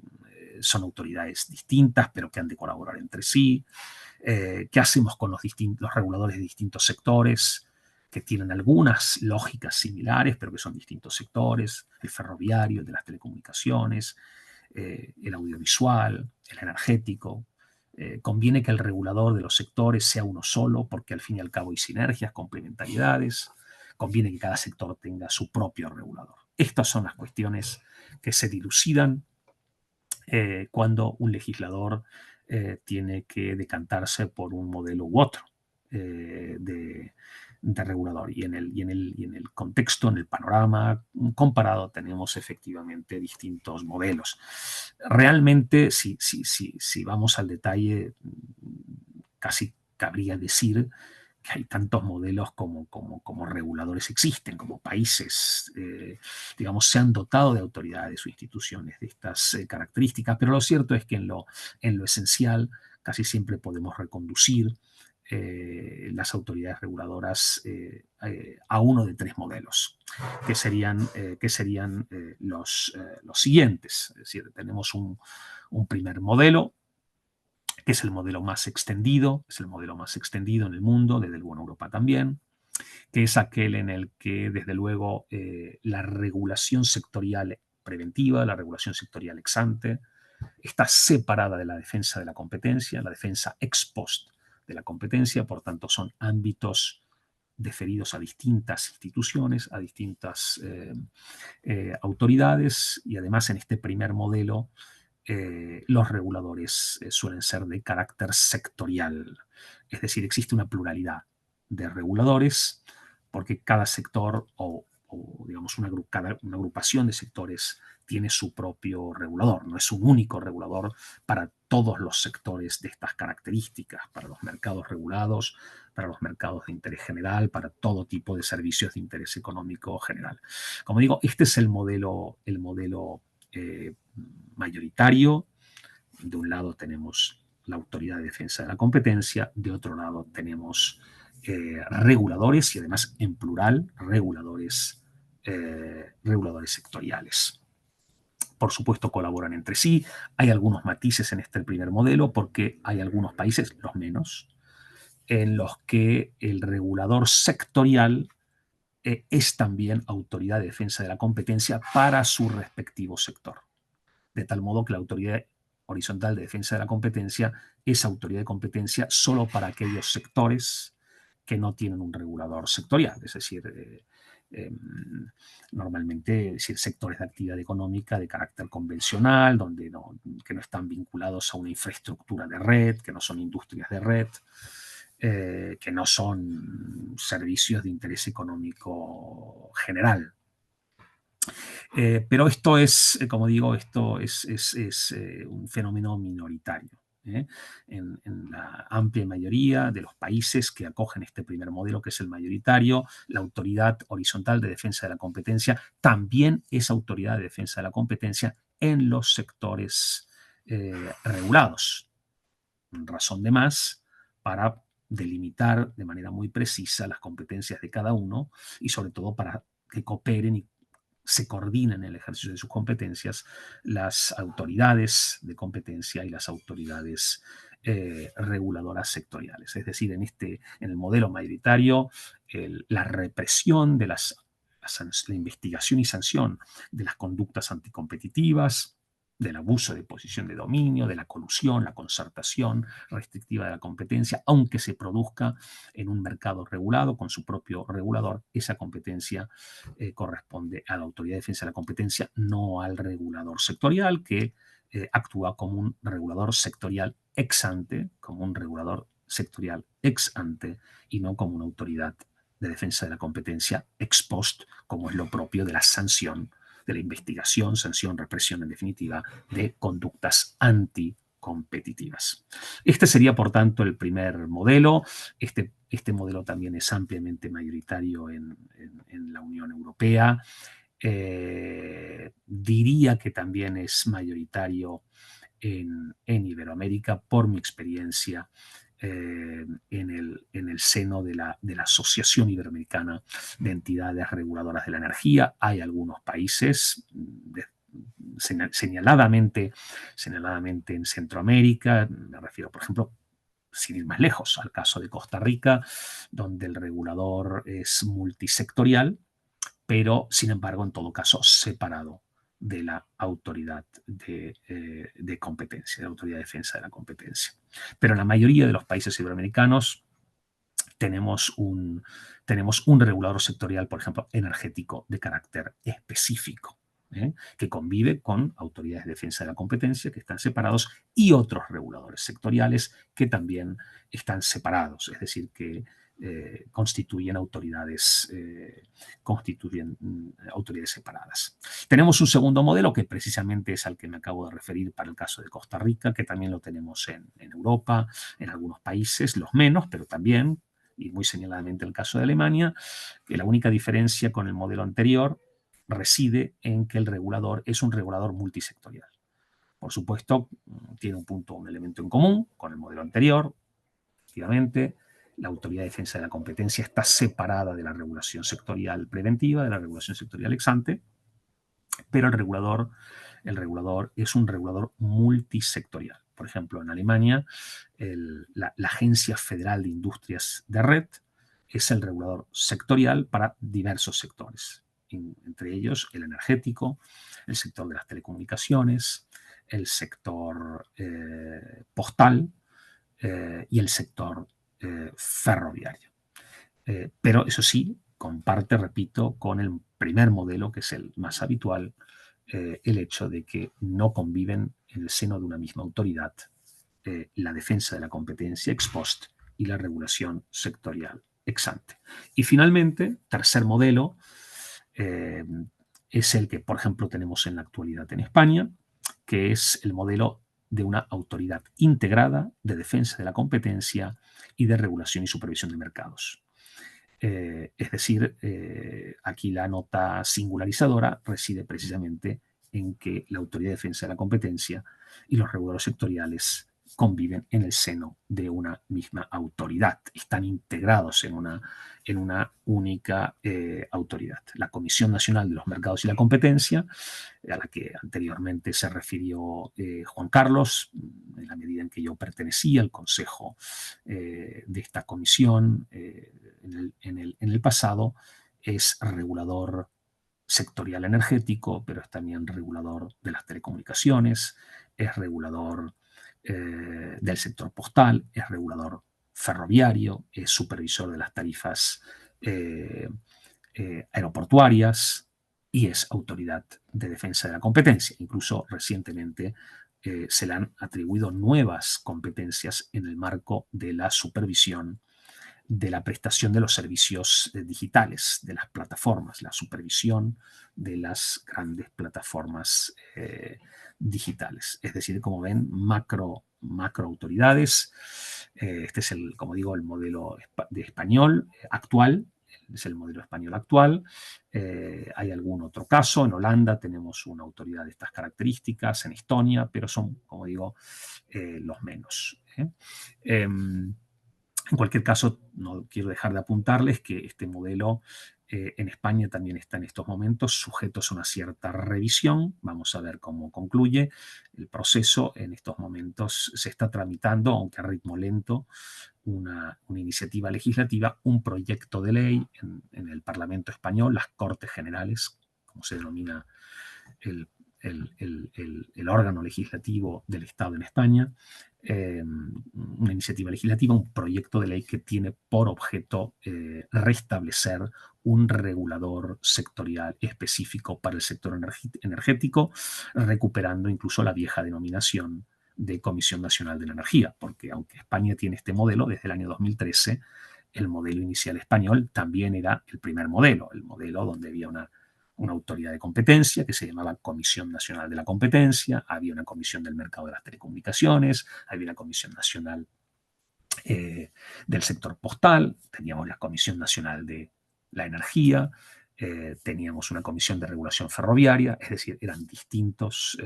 son autoridades distintas pero que han de colaborar entre sí. ¿Qué hacemos con los reguladores de distintos sectores que tienen algunas lógicas similares pero que son distintos sectores? El ferroviario, el de las telecomunicaciones, el audiovisual, el energético. Conviene que el regulador de los sectores sea uno solo, porque al fin y al cabo hay sinergias, complementariedades. Conviene que cada sector tenga su propio regulador. Estas son las cuestiones que se dilucidan cuando un legislador tiene que decantarse por un modelo u otro de regulador. Y en el contexto, en el panorama comparado, tenemos efectivamente distintos modelos. Realmente, si vamos al detalle, casi cabría decir que hay tantos modelos como reguladores existen, como países, digamos, se han dotado de autoridades o instituciones de estas características, pero lo cierto es que en lo esencial casi siempre podemos reconducir las autoridades reguladoras a uno de tres modelos, que serían los siguientes. Es decir, tenemos un primer modelo, que es el modelo más extendido, en el mundo, desde luego en Europa también, que es aquel en el que, desde luego, la regulación sectorial preventiva, la regulación sectorial ex ante, está separada de la defensa de la competencia, la defensa ex post de la competencia, por tanto son ámbitos deferidos a distintas instituciones, a distintas autoridades, y además en este primer modelo los reguladores suelen ser de carácter sectorial, es decir, existe una pluralidad de reguladores porque cada sector o digamos una agrupación de sectores tiene su propio regulador, no es un único regulador para todos los sectores de estas características, para los mercados regulados, para los mercados de interés general, para todo tipo de servicios de interés económico general. Como digo, este es el modelo mayoritario. De un lado tenemos la Autoridad de Defensa de la Competencia, de otro lado tenemos reguladores, y además en plural, reguladores sectoriales. Por supuesto, colaboran entre sí. Hay algunos matices en este primer modelo porque hay algunos países, los menos, en los que el regulador sectorial es también autoridad de defensa de la competencia para su respectivo sector. De tal modo que la autoridad horizontal de defensa de la competencia es autoridad de competencia solo para aquellos sectores que no tienen un regulador sectorial, es decir, normalmente sectores de actividad económica de carácter convencional, que no están vinculados a una infraestructura de red, que no son industrias de red, que no son servicios de interés económico general. Pero esto es, como digo, esto es un fenómeno minoritario. En la amplia mayoría de los países que acogen este primer modelo, que es el mayoritario, la Autoridad Horizontal de Defensa de la Competencia también es autoridad de defensa de la competencia en los sectores regulados. Razón de más para delimitar de manera muy precisa las competencias de cada uno y sobre todo para que cooperen y se coordinen en el ejercicio de sus competencias las autoridades de competencia y las autoridades reguladoras sectoriales. Es decir, en el modelo mayoritario, la represión de la investigación y sanción de las conductas anticompetitivas, del abuso de posición de dominio, de la colusión, la concertación restrictiva de la competencia, aunque se produzca en un mercado regulado con su propio regulador, esa competencia corresponde a la Autoridad de Defensa de la Competencia, no al regulador sectorial, que actúa como un regulador sectorial ex ante, y no como una autoridad de defensa de la competencia ex post, como es lo propio de la sanción, de la investigación, sanción, represión, en definitiva, de conductas anticompetitivas. Este sería, por tanto, el primer modelo. Este modelo también es ampliamente mayoritario en la Unión Europea. Diría que también es mayoritario en Iberoamérica, por mi experiencia en el seno de la Asociación Iberoamericana de Entidades Reguladoras de la Energía. Hay algunos países señaladamente en Centroamérica, me refiero, por ejemplo, sin ir más lejos, al caso de Costa Rica, donde el regulador es multisectorial, pero, sin embargo, en todo caso, separado de la autoridad de competencia, de la Autoridad de Defensa de la Competencia. Pero en la mayoría de los países iberoamericanos tenemos un regulador sectorial, por ejemplo, energético de carácter específico, que convive con autoridades de defensa de la competencia que están separados y otros reguladores sectoriales que también están separados, es decir, que constituyen autoridades separadas. Tenemos un segundo modelo que precisamente es al que me acabo de referir para el caso de Costa Rica, que también lo tenemos en Europa, en algunos países, los menos, pero también, y muy señaladamente el caso de Alemania, que la única diferencia con el modelo anterior reside en que el regulador es un regulador multisectorial. por supuesto, tiene un elemento en común con el modelo anterior. Efectivamente, la Autoridad de Defensa de la Competencia está separada de la regulación sectorial preventiva, de la regulación sectorial ex ante, pero el regulador es un regulador multisectorial. Por ejemplo, en Alemania, la Agencia Federal de Industrias de Red es el regulador sectorial para diversos sectores, entre ellos el energético, el sector de las telecomunicaciones, el sector postal y el sector ferroviario. Pero eso sí, comparte, repito, con el primer modelo, que es el más habitual, el hecho de que no conviven en el seno de una misma autoridad la defensa de la competencia ex post y la regulación sectorial ex ante. Y finalmente, tercer modelo, es el que, por ejemplo, tenemos en la actualidad en España, que es el modelo de una autoridad integrada de defensa de la competencia y de regulación y supervisión de mercados. Es decir, aquí la nota singularizadora reside precisamente en que la Autoridad de Defensa de la Competencia y los reguladores sectoriales conviven en el seno de una misma autoridad, están integrados en una única autoridad. La Comisión Nacional de los Mercados y la Competencia, a la que anteriormente se refirió Juan Carlos, en la medida en que yo pertenecía al consejo de esta comisión en el pasado, es regulador sectorial energético, pero es también regulador de las telecomunicaciones, es regulador del sector postal, es regulador ferroviario, es supervisor de las tarifas aeroportuarias y es autoridad de defensa de la competencia. Incluso recientemente se le han atribuido nuevas competencias en el marco de la supervisión de la prestación de los servicios digitales, de las plataformas, la supervisión de las grandes plataformas digitales. Es decir, como ven, macro autoridades. Este es, como digo, el modelo de español actual. Es el modelo español actual. Hay algún otro caso. En Holanda tenemos una autoridad de estas características, en Estonia, pero son, como digo, los menos. En cualquier caso, no quiero dejar de apuntarles que este modelo en España también está en estos momentos sujetos a una cierta revisión. Vamos a ver cómo concluye el proceso. En estos momentos se está tramitando, aunque a ritmo lento, una iniciativa legislativa, un proyecto de ley en el Parlamento español, las Cortes Generales, como se denomina el órgano legislativo del Estado en España, una iniciativa legislativa, un proyecto de ley que tiene por objeto restablecer un regulador sectorial específico para el sector energético, recuperando incluso la vieja denominación de Comisión Nacional de la Energía, porque aunque España tiene este modelo desde el año 2013, el modelo inicial español también era el primer modelo, el modelo donde había una autoridad de competencia que se llamaba Comisión Nacional de la Competencia, había una comisión del mercado de las telecomunicaciones, había una comisión nacional del sector postal, teníamos la Comisión Nacional de la Energía, teníamos una comisión de regulación ferroviaria, es decir, eran distintos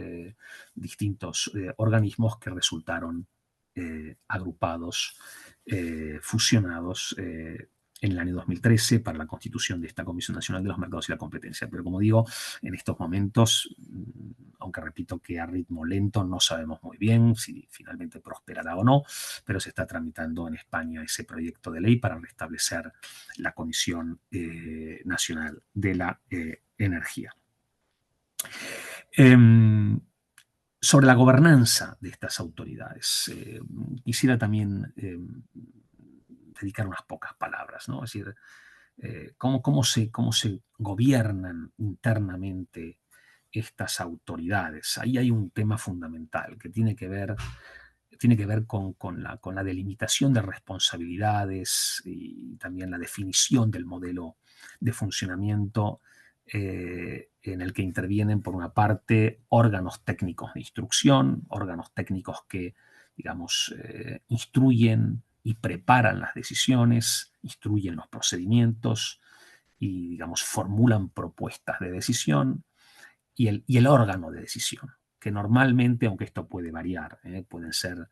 organismos que resultaron agrupados, fusionados en el año 2013 para la constitución de esta Comisión Nacional de los Mercados y la Competencia. Pero como digo, en estos momentos, aunque repito que a ritmo lento, no sabemos muy bien si finalmente prosperará o no, pero se está tramitando en España ese proyecto de ley para restablecer la Comisión Nacional de la Energía. Sobre la gobernanza de estas autoridades, quisiera también dedicar unas pocas palabras, ¿no? Es decir, cómo se gobiernan internamente estas autoridades. Ahí hay un tema fundamental que tiene que ver con la delimitación de responsabilidades y también la definición del modelo de funcionamiento en el que intervienen, por una parte, órganos técnicos de instrucción, órganos técnicos que, digamos, instruyen y preparan las decisiones, instruyen los procedimientos y, digamos, formulan propuestas de decisión, y el órgano de decisión, que normalmente, aunque esto puede variar, pueden ser,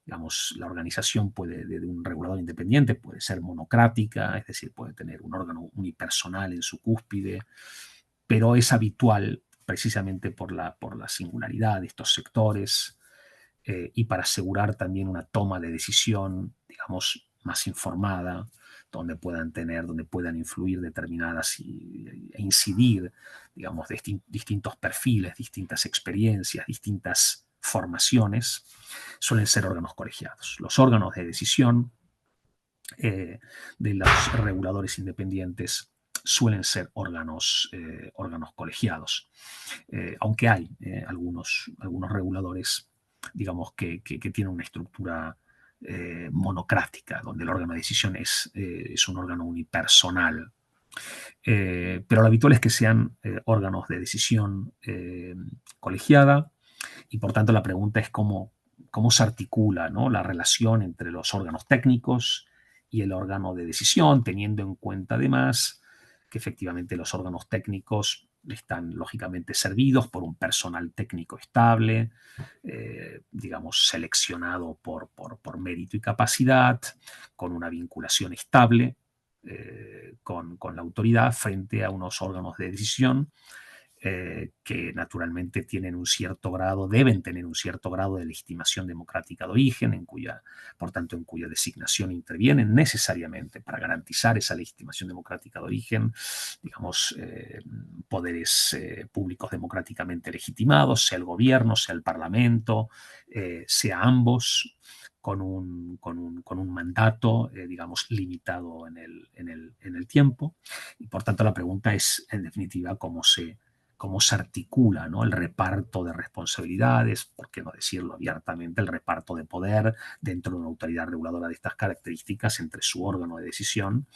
digamos, la organización de un regulador independiente puede ser monocrática, es decir, puede tener un órgano unipersonal en su cúspide, pero es habitual precisamente por la singularidad de estos sectores y para asegurar también una toma de decisión, digamos, más informada, donde puedan influir determinadas e incidir, digamos, distintos perfiles, distintas experiencias, distintas formaciones, suelen ser órganos colegiados. Los órganos de decisión de los reguladores independientes suelen ser órganos colegiados, aunque hay algunos reguladores, digamos, que tienen una estructura monocrática, donde el órgano de decisión es un órgano unipersonal. Pero lo habitual es que sean órganos de decisión colegiada, y por tanto la pregunta es cómo se articula, ¿no?, la relación entre los órganos técnicos y el órgano de decisión, teniendo en cuenta además que efectivamente los órganos técnicos están lógicamente servidos por un personal técnico estable, digamos, seleccionado por mérito y capacidad, con una vinculación estable con la autoridad, frente a unos órganos de decisión que naturalmente deben tener un cierto grado de legitimación democrática de origen, por tanto, en cuya designación intervienen necesariamente para garantizar esa legitimación democrática de origen, digamos, poderes públicos democráticamente legitimados, sea el gobierno, sea el parlamento, sea ambos, con un mandato, digamos, limitado en el tiempo. Y por tanto la pregunta es, en definitiva, cómo se articula, ¿no?, el reparto de responsabilidades, por qué no decirlo abiertamente, el reparto de poder dentro de una autoridad reguladora de estas características entre su órgano de decisión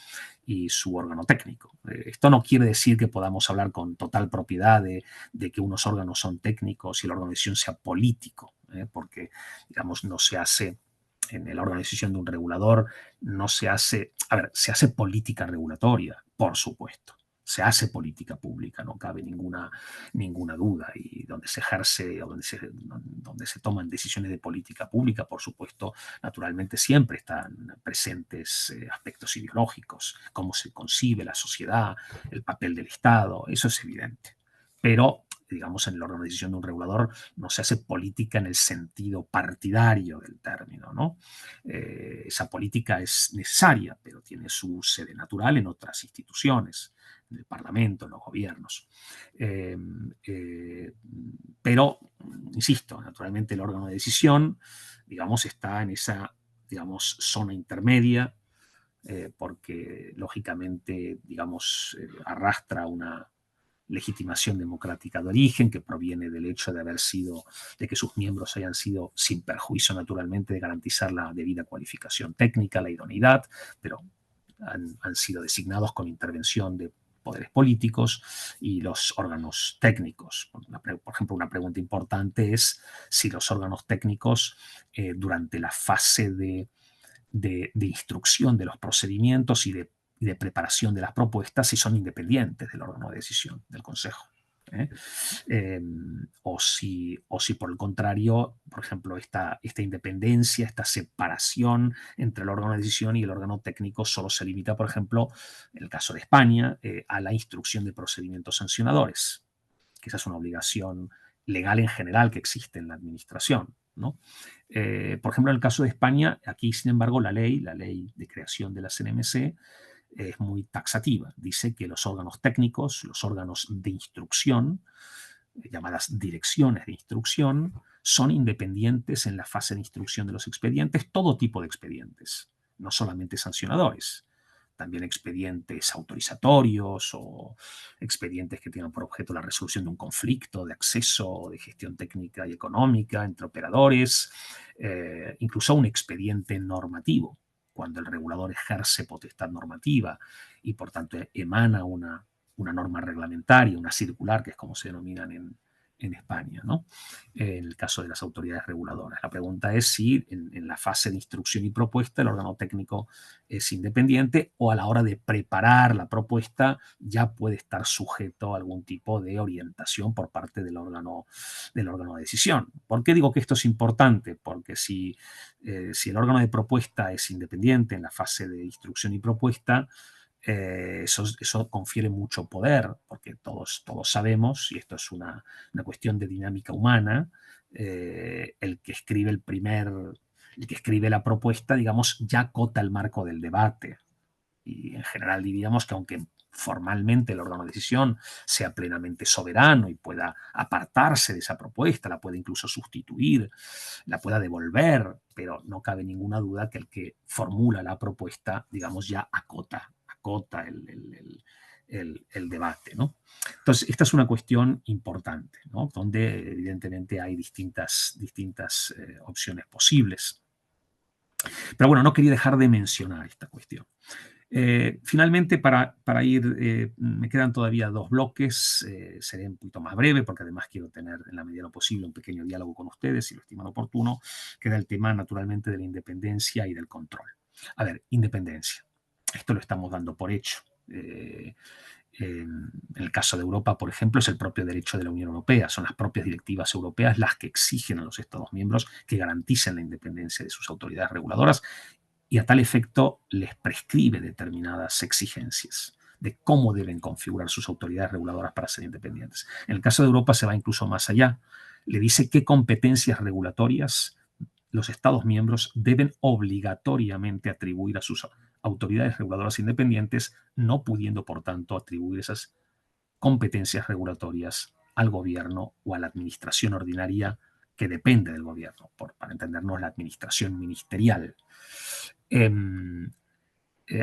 y su órgano técnico. Esto no quiere decir que podamos hablar con total propiedad de que unos órganos son técnicos y el órgano de decisión sea político, porque, digamos, no se hace en el órgano de decisión de un regulador, se hace política regulatoria, por supuesto. Se hace política pública, no cabe ninguna duda, y donde se ejerce, donde se toman decisiones de política pública, por supuesto, naturalmente siempre están presentes aspectos ideológicos, cómo se concibe la sociedad, el papel del Estado, eso es evidente. Pero, digamos, en el órgano de decisión de un regulador no se hace política en el sentido partidario del término, ¿no? Esa política es necesaria, pero tiene su sede natural en otras instituciones, en el Parlamento, en los gobiernos. Pero, insisto, naturalmente el órgano de decisión, digamos, está en esa, digamos, zona intermedia, porque lógicamente, digamos, arrastra una legitimación democrática de origen que proviene del hecho de que sus miembros hayan sido, sin perjuicio naturalmente de garantizar la debida cualificación técnica, la idoneidad, pero han sido designados con intervención de poderes políticos y los órganos técnicos. Por ejemplo, una pregunta importante es si los órganos técnicos, durante la fase de instrucción de los procedimientos y de preparación de las propuestas, si son independientes del órgano de decisión, del Consejo. O si por el contrario, por ejemplo, esta independencia, esta separación entre el órgano de decisión y el órgano técnico solo se limita, por ejemplo, en el caso de España, a la instrucción de procedimientos sancionadores, que esa es una obligación legal en general que existe en la administración, ¿no? Por ejemplo, en el caso de España, aquí, sin embargo, la ley de creación de la CNMC es muy taxativa. Dice que los órganos técnicos, los órganos de instrucción, llamadas direcciones de instrucción, son independientes en la fase de instrucción de los expedientes, todo tipo de expedientes, no solamente sancionadores, también expedientes autorizatorios o expedientes que tengan por objeto la resolución de un conflicto de acceso o de gestión técnica y económica entre operadores, incluso un expediente normativo, cuando el regulador ejerce potestad normativa y por tanto emana una norma reglamentaria, una circular, que es como se denominan en España, ¿no? En el caso de las autoridades reguladoras. La pregunta es si en la fase de instrucción y propuesta el órgano técnico es independiente o a la hora de preparar la propuesta ya puede estar sujeto a algún tipo de orientación por parte del órgano de decisión. ¿Por qué digo que esto es importante? Porque si el órgano de propuesta es independiente en la fase de instrucción y propuesta, eso confiere mucho poder, porque todos sabemos, y esto es una cuestión de dinámica humana, el que escribe la propuesta, digamos, ya acota el marco del debate. Y en general diríamos que aunque formalmente el órgano de decisión sea plenamente soberano y pueda apartarse de esa propuesta, la pueda incluso sustituir, la pueda devolver, pero no cabe ninguna duda que el que formula la propuesta, digamos, ya acota el debate, ¿no? Entonces, esta es una cuestión importante, ¿no? Donde evidentemente hay distintas opciones posibles. Pero bueno, no quería dejar de mencionar esta cuestión. Finalmente, para ir, me quedan todavía 2 bloques, seré un poquito más breve porque además quiero tener en la medida de lo posible un pequeño diálogo con ustedes, si lo estiman oportuno. Queda el tema naturalmente de la independencia y del control. A ver, independencia. Esto lo estamos dando por hecho. En el caso de Europa, por ejemplo, es el propio derecho de la Unión Europea. Son las propias directivas europeas las que exigen a los Estados miembros que garanticen la independencia de sus autoridades reguladoras y a tal efecto les prescribe determinadas exigencias de cómo deben configurar sus autoridades reguladoras para ser independientes. En el caso de Europa se va incluso más allá. Le dice qué competencias regulatorias los Estados miembros deben obligatoriamente atribuir a sus autoridades reguladoras independientes, no pudiendo, por tanto, atribuir esas competencias regulatorias al gobierno o a la administración ordinaria que depende del gobierno, para entendernos la administración ministerial.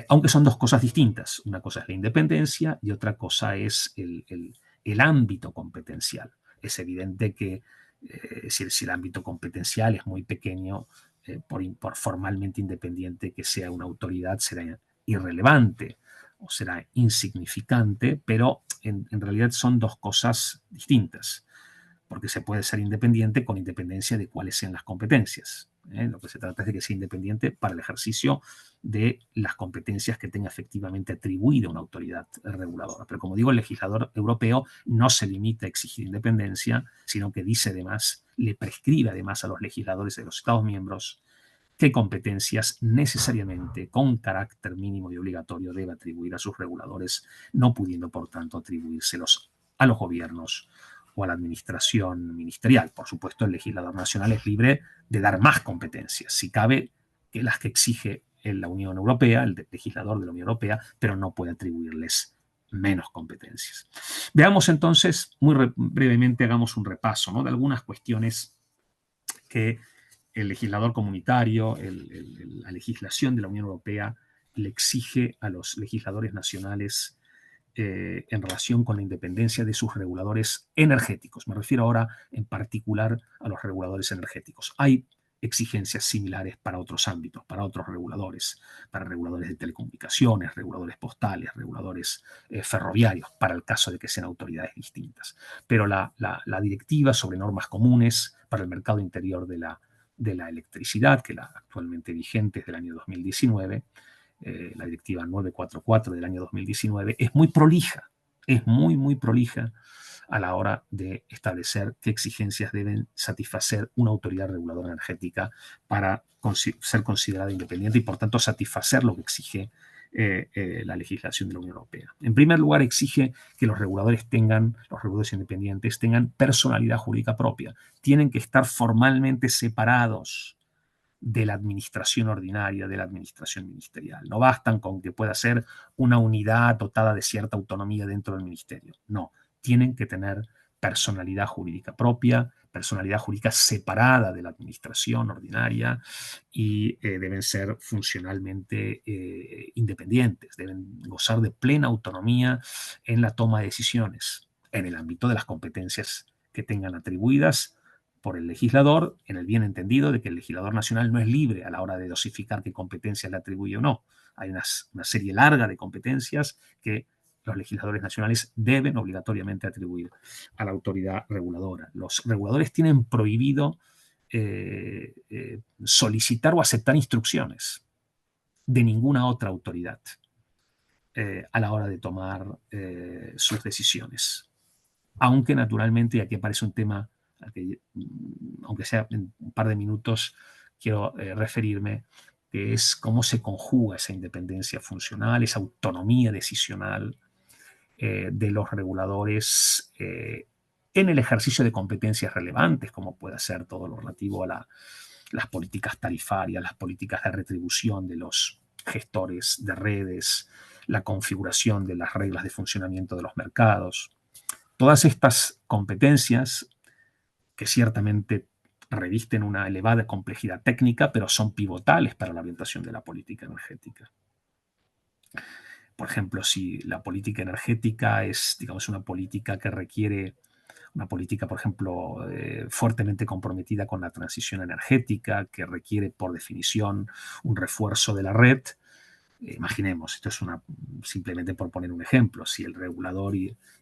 Aunque son 2 cosas distintas. Una cosa es la independencia y otra cosa es el ámbito competencial. Es evidente que si el ámbito competencial es muy pequeño, por formalmente independiente que sea una autoridad, será irrelevante o será insignificante, pero en realidad son 2 cosas distintas, porque se puede ser independiente con independencia de cuáles sean las competencias. Lo que se trata es de que sea independiente para el ejercicio de las competencias que tenga efectivamente atribuida una autoridad reguladora. Pero como digo, el legislador europeo no se limita a exigir independencia, sino que dice además, le prescribe además a los legisladores de los Estados miembros qué competencias necesariamente, con carácter mínimo y obligatorio, debe atribuir a sus reguladores, no pudiendo, por tanto, atribuírselos a los gobiernos o a la administración ministerial. Por supuesto, el legislador nacional es libre de dar más competencias, si cabe, que las que exige la Unión Europea, el legislador de la Unión Europea, pero no puede atribuirles menos competencias. Veamos entonces, muy brevemente, hagamos un repaso, ¿no?, de algunas cuestiones que el legislador comunitario, la legislación de la Unión Europea le exige a los legisladores nacionales en relación con la independencia de sus reguladores energéticos. Me refiero ahora en particular a los reguladores energéticos. Hay exigencias similares para otros ámbitos, para otros reguladores, para reguladores de telecomunicaciones, reguladores postales, reguladores ferroviarios, para el caso de que sean autoridades distintas. Pero la directiva sobre normas comunes para el mercado interior de la electricidad, que la actualmente vigente es del año 2019, la directiva 944 del año 2019, es muy prolija, es muy prolija a la hora de establecer qué exigencias deben satisfacer una autoridad reguladora energética para ser considerada independiente y, por tanto, satisfacer lo que exige la legislación de la Unión Europea. En primer lugar, exige que los reguladores independientes tengan personalidad jurídica propia. Tienen que estar formalmente separados de la administración ordinaria, de la administración ministerial. No bastan con que pueda ser una unidad dotada de cierta autonomía dentro del ministerio. No, tienen que tener personalidad jurídica propia, personalidad jurídica separada de la administración ordinaria y deben ser funcionalmente independientes, deben gozar de plena autonomía en la toma de decisiones, en el ámbito de las competencias que tengan atribuidas por el legislador, en el bien entendido de que el legislador nacional no es libre a la hora de dosificar qué competencias le atribuye o no. Hay una serie larga de competencias que los legisladores nacionales deben obligatoriamente atribuir a la autoridad reguladora. Los reguladores tienen prohibido solicitar o aceptar instrucciones de ninguna otra autoridad a la hora de tomar sus decisiones. Aunque naturalmente, y aquí aparece un tema al que, aunque sea en un par de minutos, quiero referirme, que es cómo se conjuga esa independencia funcional, esa autonomía decisional de los reguladores en el ejercicio de competencias relevantes, como puede ser todo lo relativo a las políticas tarifarias, las políticas de retribución de los gestores de redes, la configuración de las reglas de funcionamiento de los mercados. Todas estas competencias, que ciertamente revisten una elevada complejidad técnica, pero son pivotales para la orientación de la política energética. Por ejemplo, si la política energética es, digamos, una política que requiere una política, por ejemplo, fuertemente comprometida con la transición energética, que requiere, por definición, un refuerzo de la red. Imaginemos, esto es simplemente por poner un ejemplo, si el regulador,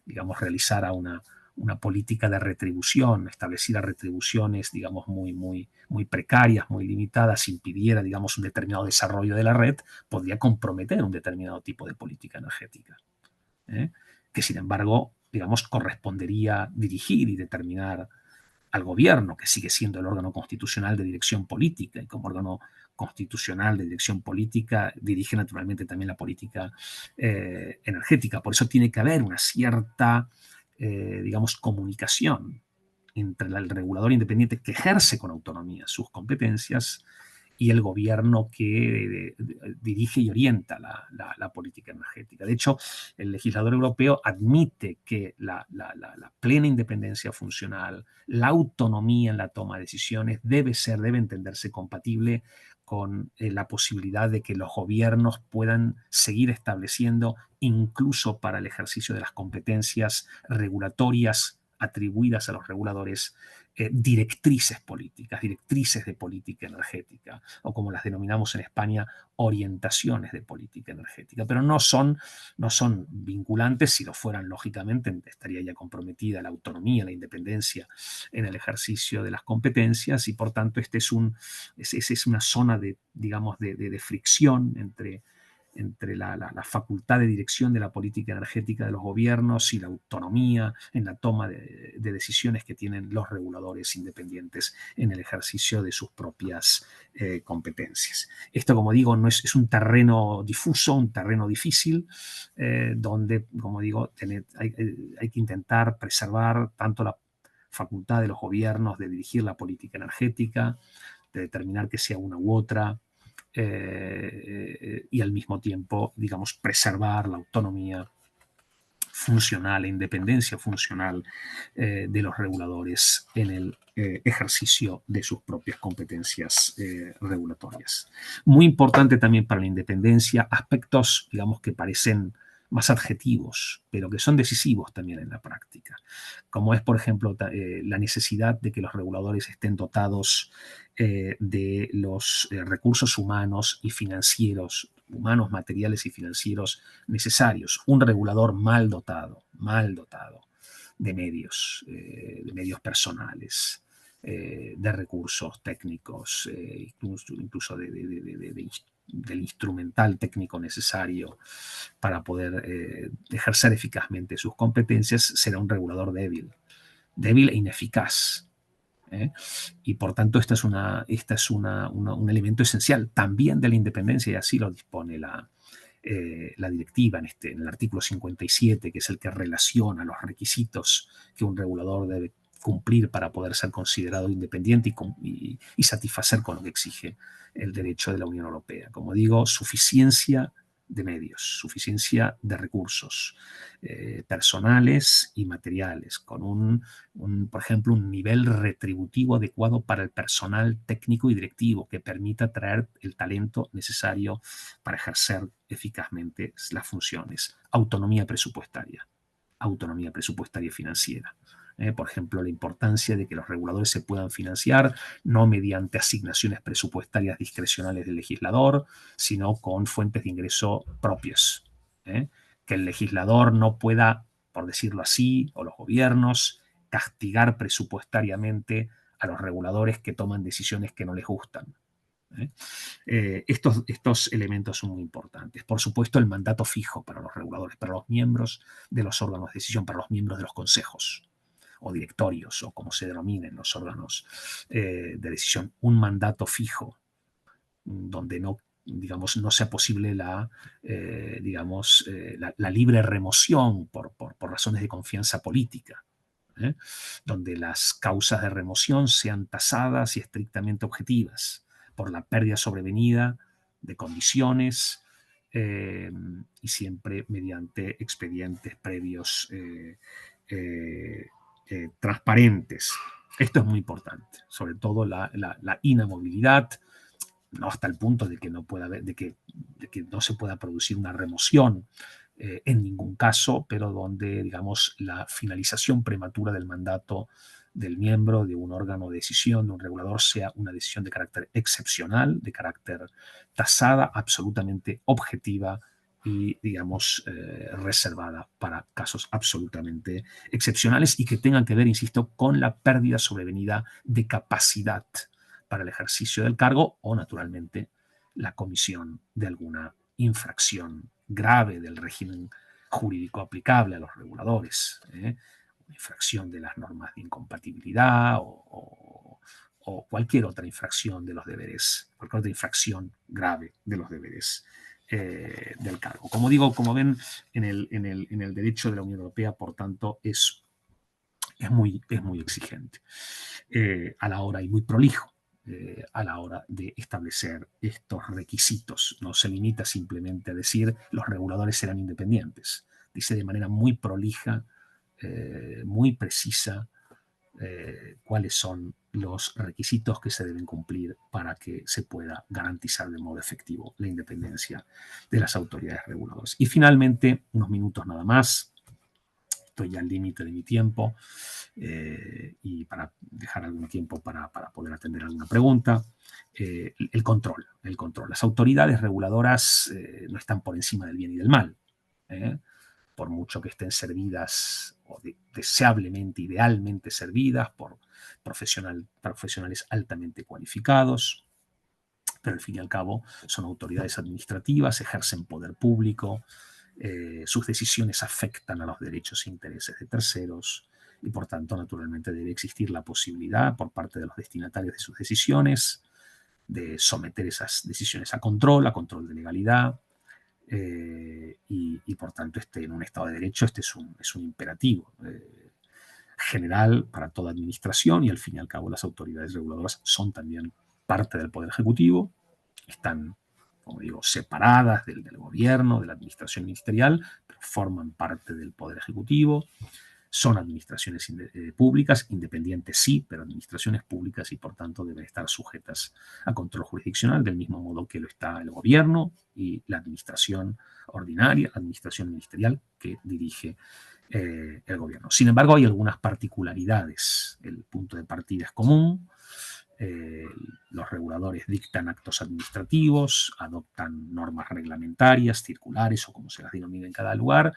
digamos, realizara una política de retribución, estableciera retribuciones, digamos, muy precarias, muy limitadas, impidiera, digamos, un determinado desarrollo de la red, podría comprometer un determinado tipo de política energética, que sin embargo, digamos, correspondería dirigir y determinar al gobierno, que sigue siendo el órgano constitucional de dirección política, y como órgano constitucional de dirección política dirige naturalmente también la política energética. Por eso tiene que haber una cierta, digamos, comunicación entre el regulador independiente que ejerce con autonomía sus competencias y el gobierno que dirige y orienta la política energética. De hecho, el legislador europeo admite que la plena independencia funcional, la autonomía en la toma de decisiones debe entenderse compatible con la posibilidad de que los gobiernos puedan seguir estableciendo, incluso para el ejercicio de las competencias regulatorias atribuidas a los reguladores, directrices políticas, directrices de política energética, o como las denominamos en España, orientaciones de política energética. Pero no son vinculantes. Si lo fueran, lógicamente, estaría ya comprometida la autonomía, la independencia en el ejercicio de las competencias, y por tanto es una zona de, digamos, de fricción entre la facultad de dirección de la política energética de los gobiernos y la autonomía en la toma de decisiones que tienen los reguladores independientes en el ejercicio de sus propias competencias. Esto, como digo, no es un terreno difuso, un terreno difícil, donde, como digo, hay que intentar preservar tanto la facultad de los gobiernos de dirigir la política energética, de determinar que sea una u otra, y al mismo tiempo, digamos, preservar la autonomía funcional, la independencia funcional de los reguladores en el ejercicio de sus propias competencias regulatorias. Muy importante también para la independencia, aspectos, digamos, que parecen más adjetivos, pero que son decisivos también en la práctica, como es, por ejemplo, la necesidad de que los reguladores estén dotados de los recursos humanos y financieros, humanos, materiales y financieros necesarios. Un regulador mal dotado de medios personales, de recursos técnicos, incluso del instrumental técnico necesario para poder ejercer eficazmente sus competencias, será un regulador débil e ineficaz. Y por tanto, este es un elemento esencial también de la independencia, y así lo dispone la directiva en el artículo 57, que es el que relaciona los requisitos que un regulador debe cumplir para poder ser considerado independiente y satisfacer con lo que exige el derecho de la Unión Europea. Como digo, suficiencia de medios, suficiencia de recursos personales y materiales, con por ejemplo, un nivel retributivo adecuado para el personal técnico y directivo que permita traer el talento necesario para ejercer eficazmente las funciones. Autonomía presupuestaria y financiera. Por ejemplo, la importancia de que los reguladores se puedan financiar no mediante asignaciones presupuestarias discrecionales del legislador, sino con fuentes de ingreso propias, que el legislador no pueda, por decirlo así, o los gobiernos, castigar presupuestariamente a los reguladores que toman decisiones que no les gustan. Estos elementos son muy importantes. Por supuesto, el mandato fijo para los reguladores, para los miembros de los órganos de decisión, para los miembros de los consejos o directorios, o como se denominen los órganos de decisión. Un mandato fijo donde no, digamos, no sea posible la libre remoción por razones de confianza política. Donde las causas de remoción sean tasadas y estrictamente objetivas por la pérdida sobrevenida de condiciones y siempre mediante expedientes previos transparentes. Esto es muy importante, sobre todo la inamovilidad, no hasta el punto de que no pueda haber, de que no se pueda producir una remoción en ningún caso, pero donde, digamos, la finalización prematura del mandato del miembro de un órgano de decisión, de un regulador, sea una decisión de carácter excepcional, de carácter tasada, absolutamente objetiva y, digamos, reservada para casos absolutamente excepcionales y que tengan que ver, insisto, con la pérdida sobrevenida de capacidad para el ejercicio del cargo o, naturalmente, la comisión de alguna infracción grave del régimen jurídico aplicable a los reguladores, una infracción de las normas de incompatibilidad o cualquier otra infracción de los deberes, cualquier otra infracción grave de los deberes del cargo. Como digo, como ven, en el derecho de la Unión Europea, por tanto, es muy exigente a la hora y muy prolijo a la hora de establecer estos requisitos. No se limita simplemente a decir los reguladores serán independientes. Dice de manera muy prolija, muy precisa, cuáles son los requisitos que se deben cumplir para que se pueda garantizar de modo efectivo la independencia de las autoridades reguladoras. Y finalmente, unos minutos nada más, estoy ya al límite de mi tiempo, y para dejar algún tiempo para poder atender alguna pregunta, el control. Las autoridades reguladoras no están por encima del bien y del mal, por mucho que estén servidas o deseablemente, idealmente servidas por profesionales altamente cualificados, pero al fin y al cabo son autoridades administrativas, ejercen poder público, sus decisiones afectan a los derechos e intereses de terceros y por tanto naturalmente debe existir la posibilidad por parte de los destinatarios de sus decisiones de someter esas decisiones a control de legalidad y por tanto en un Estado de Derecho es un imperativo general para toda administración y al fin y al cabo las autoridades reguladoras son también parte del Poder Ejecutivo, están, como digo, separadas del gobierno, de la administración ministerial, pero forman parte del Poder Ejecutivo, son administraciones públicas, independientes sí, pero administraciones públicas y por tanto deben estar sujetas a control jurisdiccional del mismo modo que lo está el gobierno y la administración ordinaria, la administración ministerial que dirige el gobierno. Sin embargo, hay algunas particularidades. El punto de partida es común. Los reguladores dictan actos administrativos, adoptan normas reglamentarias, circulares o como se las denomina en cada lugar,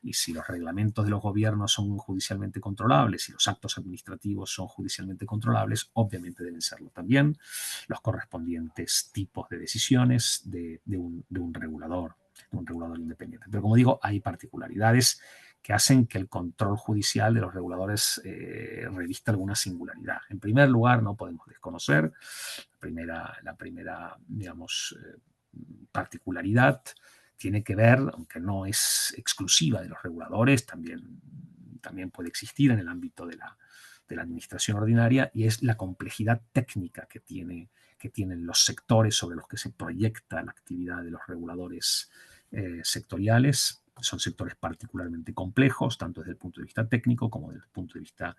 y si los reglamentos de los gobiernos son judicialmente controlables y los actos administrativos son judicialmente controlables, obviamente deben serlo también los correspondientes tipos de decisiones de un regulador independiente. Pero como digo, hay particularidades que hacen que el control judicial de los reguladores revista alguna singularidad. En primer lugar, no podemos desconocer la primera digamos, particularidad tiene que ver, aunque no es exclusiva de los reguladores, también puede existir en el ámbito de la administración ordinaria, y es la complejidad técnica que tienen los sectores sobre los que se proyecta la actividad de los reguladores sectoriales. Son sectores particularmente complejos, tanto desde el punto de vista técnico como desde el punto de vista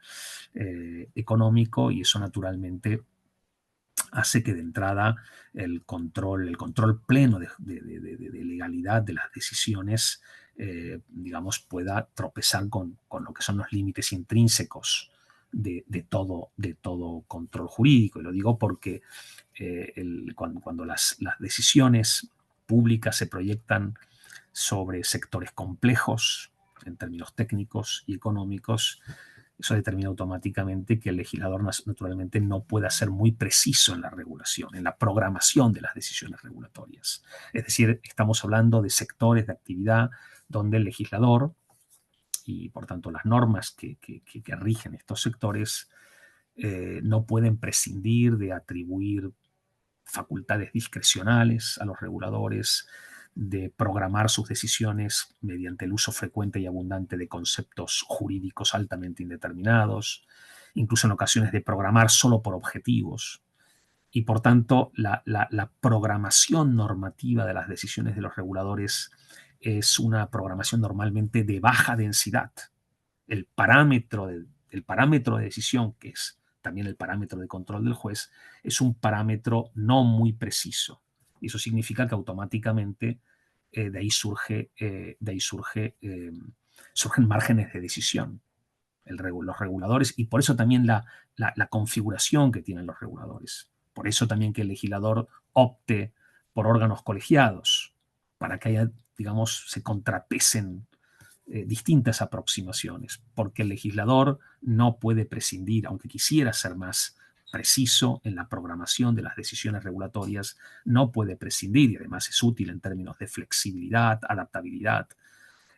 económico, y eso naturalmente hace que de entrada el control pleno de legalidad de las decisiones, digamos, pueda tropezar con lo que son los límites intrínsecos de todo control jurídico. Y lo digo porque cuando las decisiones públicas se proyectan sobre sectores complejos en términos técnicos y económicos, eso determina automáticamente que el legislador naturalmente no pueda ser muy preciso en la regulación, en la programación de las decisiones regulatorias. Es decir, estamos hablando de sectores de actividad donde el legislador y por tanto las normas que rigen estos sectores no pueden prescindir de atribuir facultades discrecionales a los reguladores, de programar sus decisiones mediante el uso frecuente y abundante de conceptos jurídicos altamente indeterminados, incluso en ocasiones de programar solo por objetivos. Y por tanto, la programación normativa de las decisiones de los reguladores es una programación normalmente de baja densidad. El parámetro de decisión, que es también el parámetro de control del juez, es un parámetro no muy preciso. Y eso significa que automáticamente surgen márgenes de decisión. Los reguladores, y por eso también la configuración que tienen los reguladores. Por eso también que el legislador opte por órganos colegiados, para que haya, digamos, se contrapesen distintas aproximaciones, porque el legislador no puede prescindir, aunque quisiera ser más preciso en la programación de las decisiones regulatorias, no puede prescindir, y además es útil en términos de flexibilidad, adaptabilidad.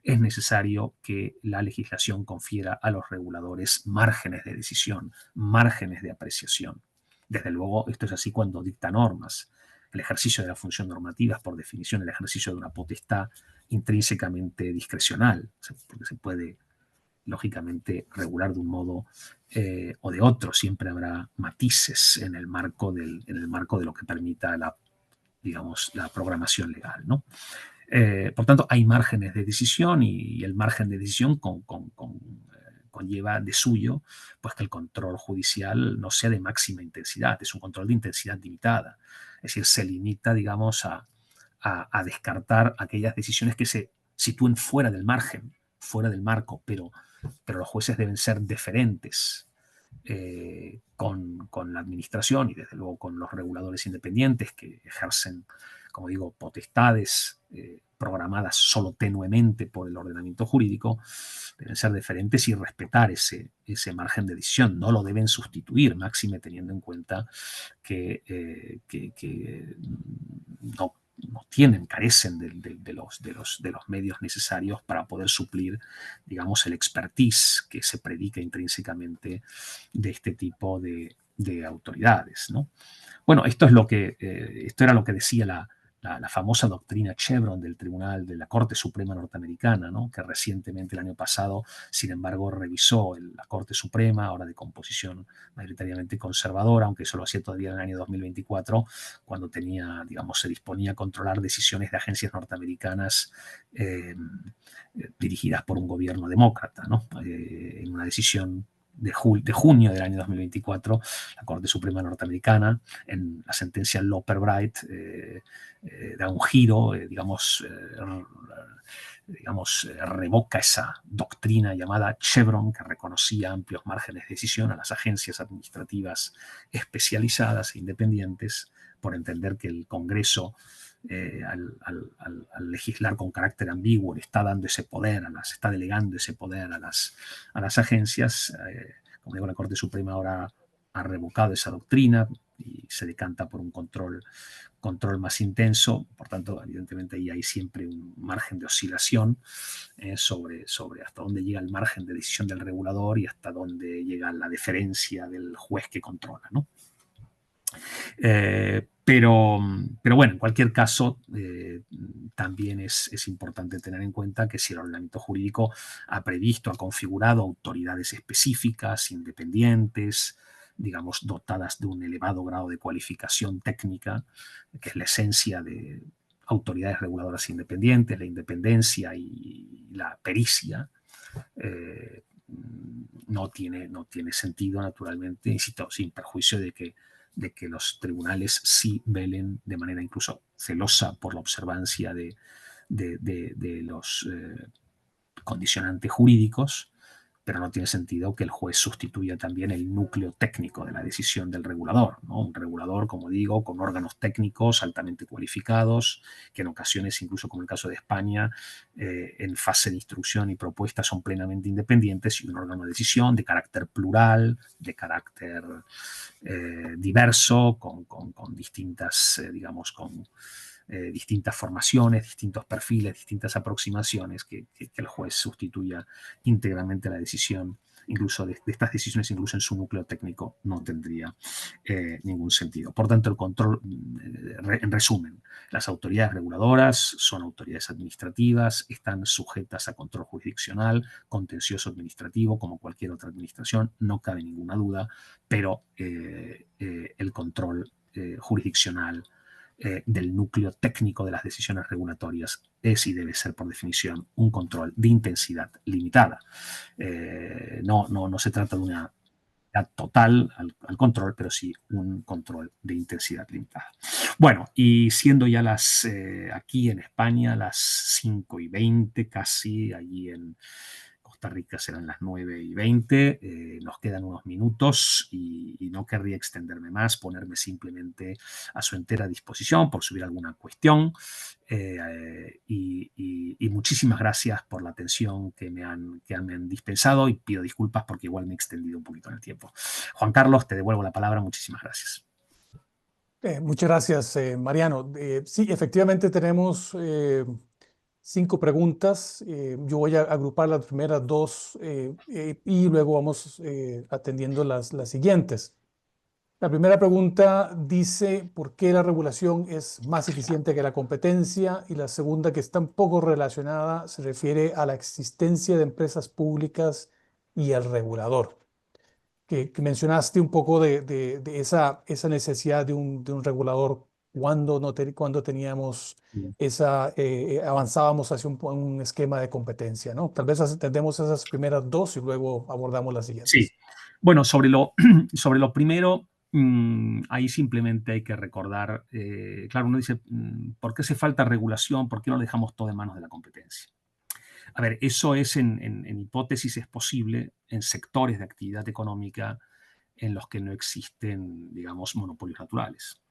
Es necesario que la legislación confiera a los reguladores márgenes de decisión, márgenes de apreciación. Desde luego, esto es así cuando dicta normas. El ejercicio de la función normativa es, por definición, el ejercicio de una potestad intrínsecamente discrecional, porque se puede, lógicamente, regular de un modo o de otro. Siempre habrá matices en el marco de lo que permita digamos, la programación legal, ¿no? Por tanto, hay márgenes de decisión y el margen de decisión conlleva de suyo pues que el control judicial no sea de máxima intensidad, es un control de intensidad limitada. Es decir, se limita, digamos, a descartar aquellas decisiones que se sitúen fuera del margen, fuera del marco, pero los jueces deben ser deferentes con la administración y desde luego con los reguladores independientes que ejercen, como digo, potestades programadas solo tenuemente por el ordenamiento jurídico. Deben ser deferentes y respetar ese margen de decisión. No lo deben sustituir, máxime teniendo en cuenta que no tienen, carecen de los medios necesarios para poder suplir, digamos, el expertise que se predica intrínsecamente de este tipo de autoridades, ¿no? Bueno, esto era lo que decía la famosa doctrina Chevron del Tribunal de la Corte Suprema norteamericana, ¿no? Que recientemente, el año pasado, sin embargo, revisó la Corte Suprema, ahora de composición mayoritariamente conservadora, aunque eso lo hacía todavía en el año 2024, cuando se disponía a controlar decisiones de agencias norteamericanas dirigidas por un gobierno demócrata, ¿no? En una decisión de junio del año 2024, la Corte Suprema norteamericana, en la sentencia Loper-Bright, da un giro, revoca esa doctrina llamada Chevron, que reconocía amplios márgenes de decisión a las agencias administrativas especializadas e independientes, por entender que el Congreso, al legislar con carácter ambiguo, le está dando ese poder, está delegando ese poder a las agencias. Como digo, la Corte Suprema ahora ha revocado esa doctrina y se decanta por un control más intenso. Por tanto, evidentemente ahí hay siempre un margen de oscilación sobre hasta dónde llega el margen de decisión del regulador y hasta dónde llega la deferencia del juez que controla, ¿no? Pero bueno, en cualquier caso, también es importante tener en cuenta que si el ordenamiento jurídico ha previsto, ha configurado autoridades específicas, independientes, digamos, dotadas de un elevado grado de cualificación técnica, que es la esencia de autoridades reguladoras independientes, la independencia y la pericia, no tiene sentido, naturalmente, insisto, sin perjuicio de que los tribunales sí velen de manera incluso celosa por la observancia de los condicionantes jurídicos, pero no tiene sentido que el juez sustituya también el núcleo técnico de la decisión del regulador, ¿no? Un regulador, como digo, con órganos técnicos altamente cualificados, que en ocasiones, incluso como el caso de España, en fase de instrucción y propuesta son plenamente independientes, y un órgano de decisión de carácter plural, de carácter diverso, con distintas, digamos, con distintas formaciones, distintos perfiles, distintas aproximaciones, que el juez sustituya íntegramente la decisión, incluso de estas decisiones, incluso en su núcleo técnico, no tendría ningún sentido. Por tanto, el control, en resumen, las autoridades reguladoras son autoridades administrativas, están sujetas a control jurisdiccional, contencioso administrativo, como cualquier otra administración, no cabe ninguna duda, pero el control jurisdiccional del núcleo técnico de las decisiones regulatorias es y debe ser, por definición, un control de intensidad limitada. No se trata de una total al control, pero sí un control de intensidad limitada. Bueno, y siendo ya aquí en España las 5:20 casi, allí en Costa Rica serán las 9:20, nos quedan unos minutos y no querría extenderme más, ponerme simplemente a su entera disposición por subir alguna cuestión. Y muchísimas gracias por la atención que me han dispensado, y pido disculpas porque igual me he extendido un poquito en el tiempo. Juan Carlos, te devuelvo la palabra. Muchísimas gracias. Muchas gracias, Mariano. Sí, efectivamente tenemos 5 preguntas. Yo voy a agrupar las primeras 2 y luego vamos atendiendo las siguientes. La primera pregunta dice por qué la regulación es más eficiente que la competencia, y la segunda, que está un poco relacionada, se refiere a la existencia de empresas públicas y al regulador. Que mencionaste un poco de esa necesidad de un regulador cuando, cuando teníamos avanzábamos hacia un esquema de competencia, ¿no? Tal vez atendemos esas primeras 2 y luego abordamos las siguientes. Sí, bueno, sobre lo primero, ahí simplemente hay que recordar, claro, uno dice, ¿por qué hace falta regulación? ¿Por qué no dejamos todo en manos de la competencia? A ver, eso es en hipótesis es posible en sectores de actividad económica en los que no existen, digamos, monopolios naturales.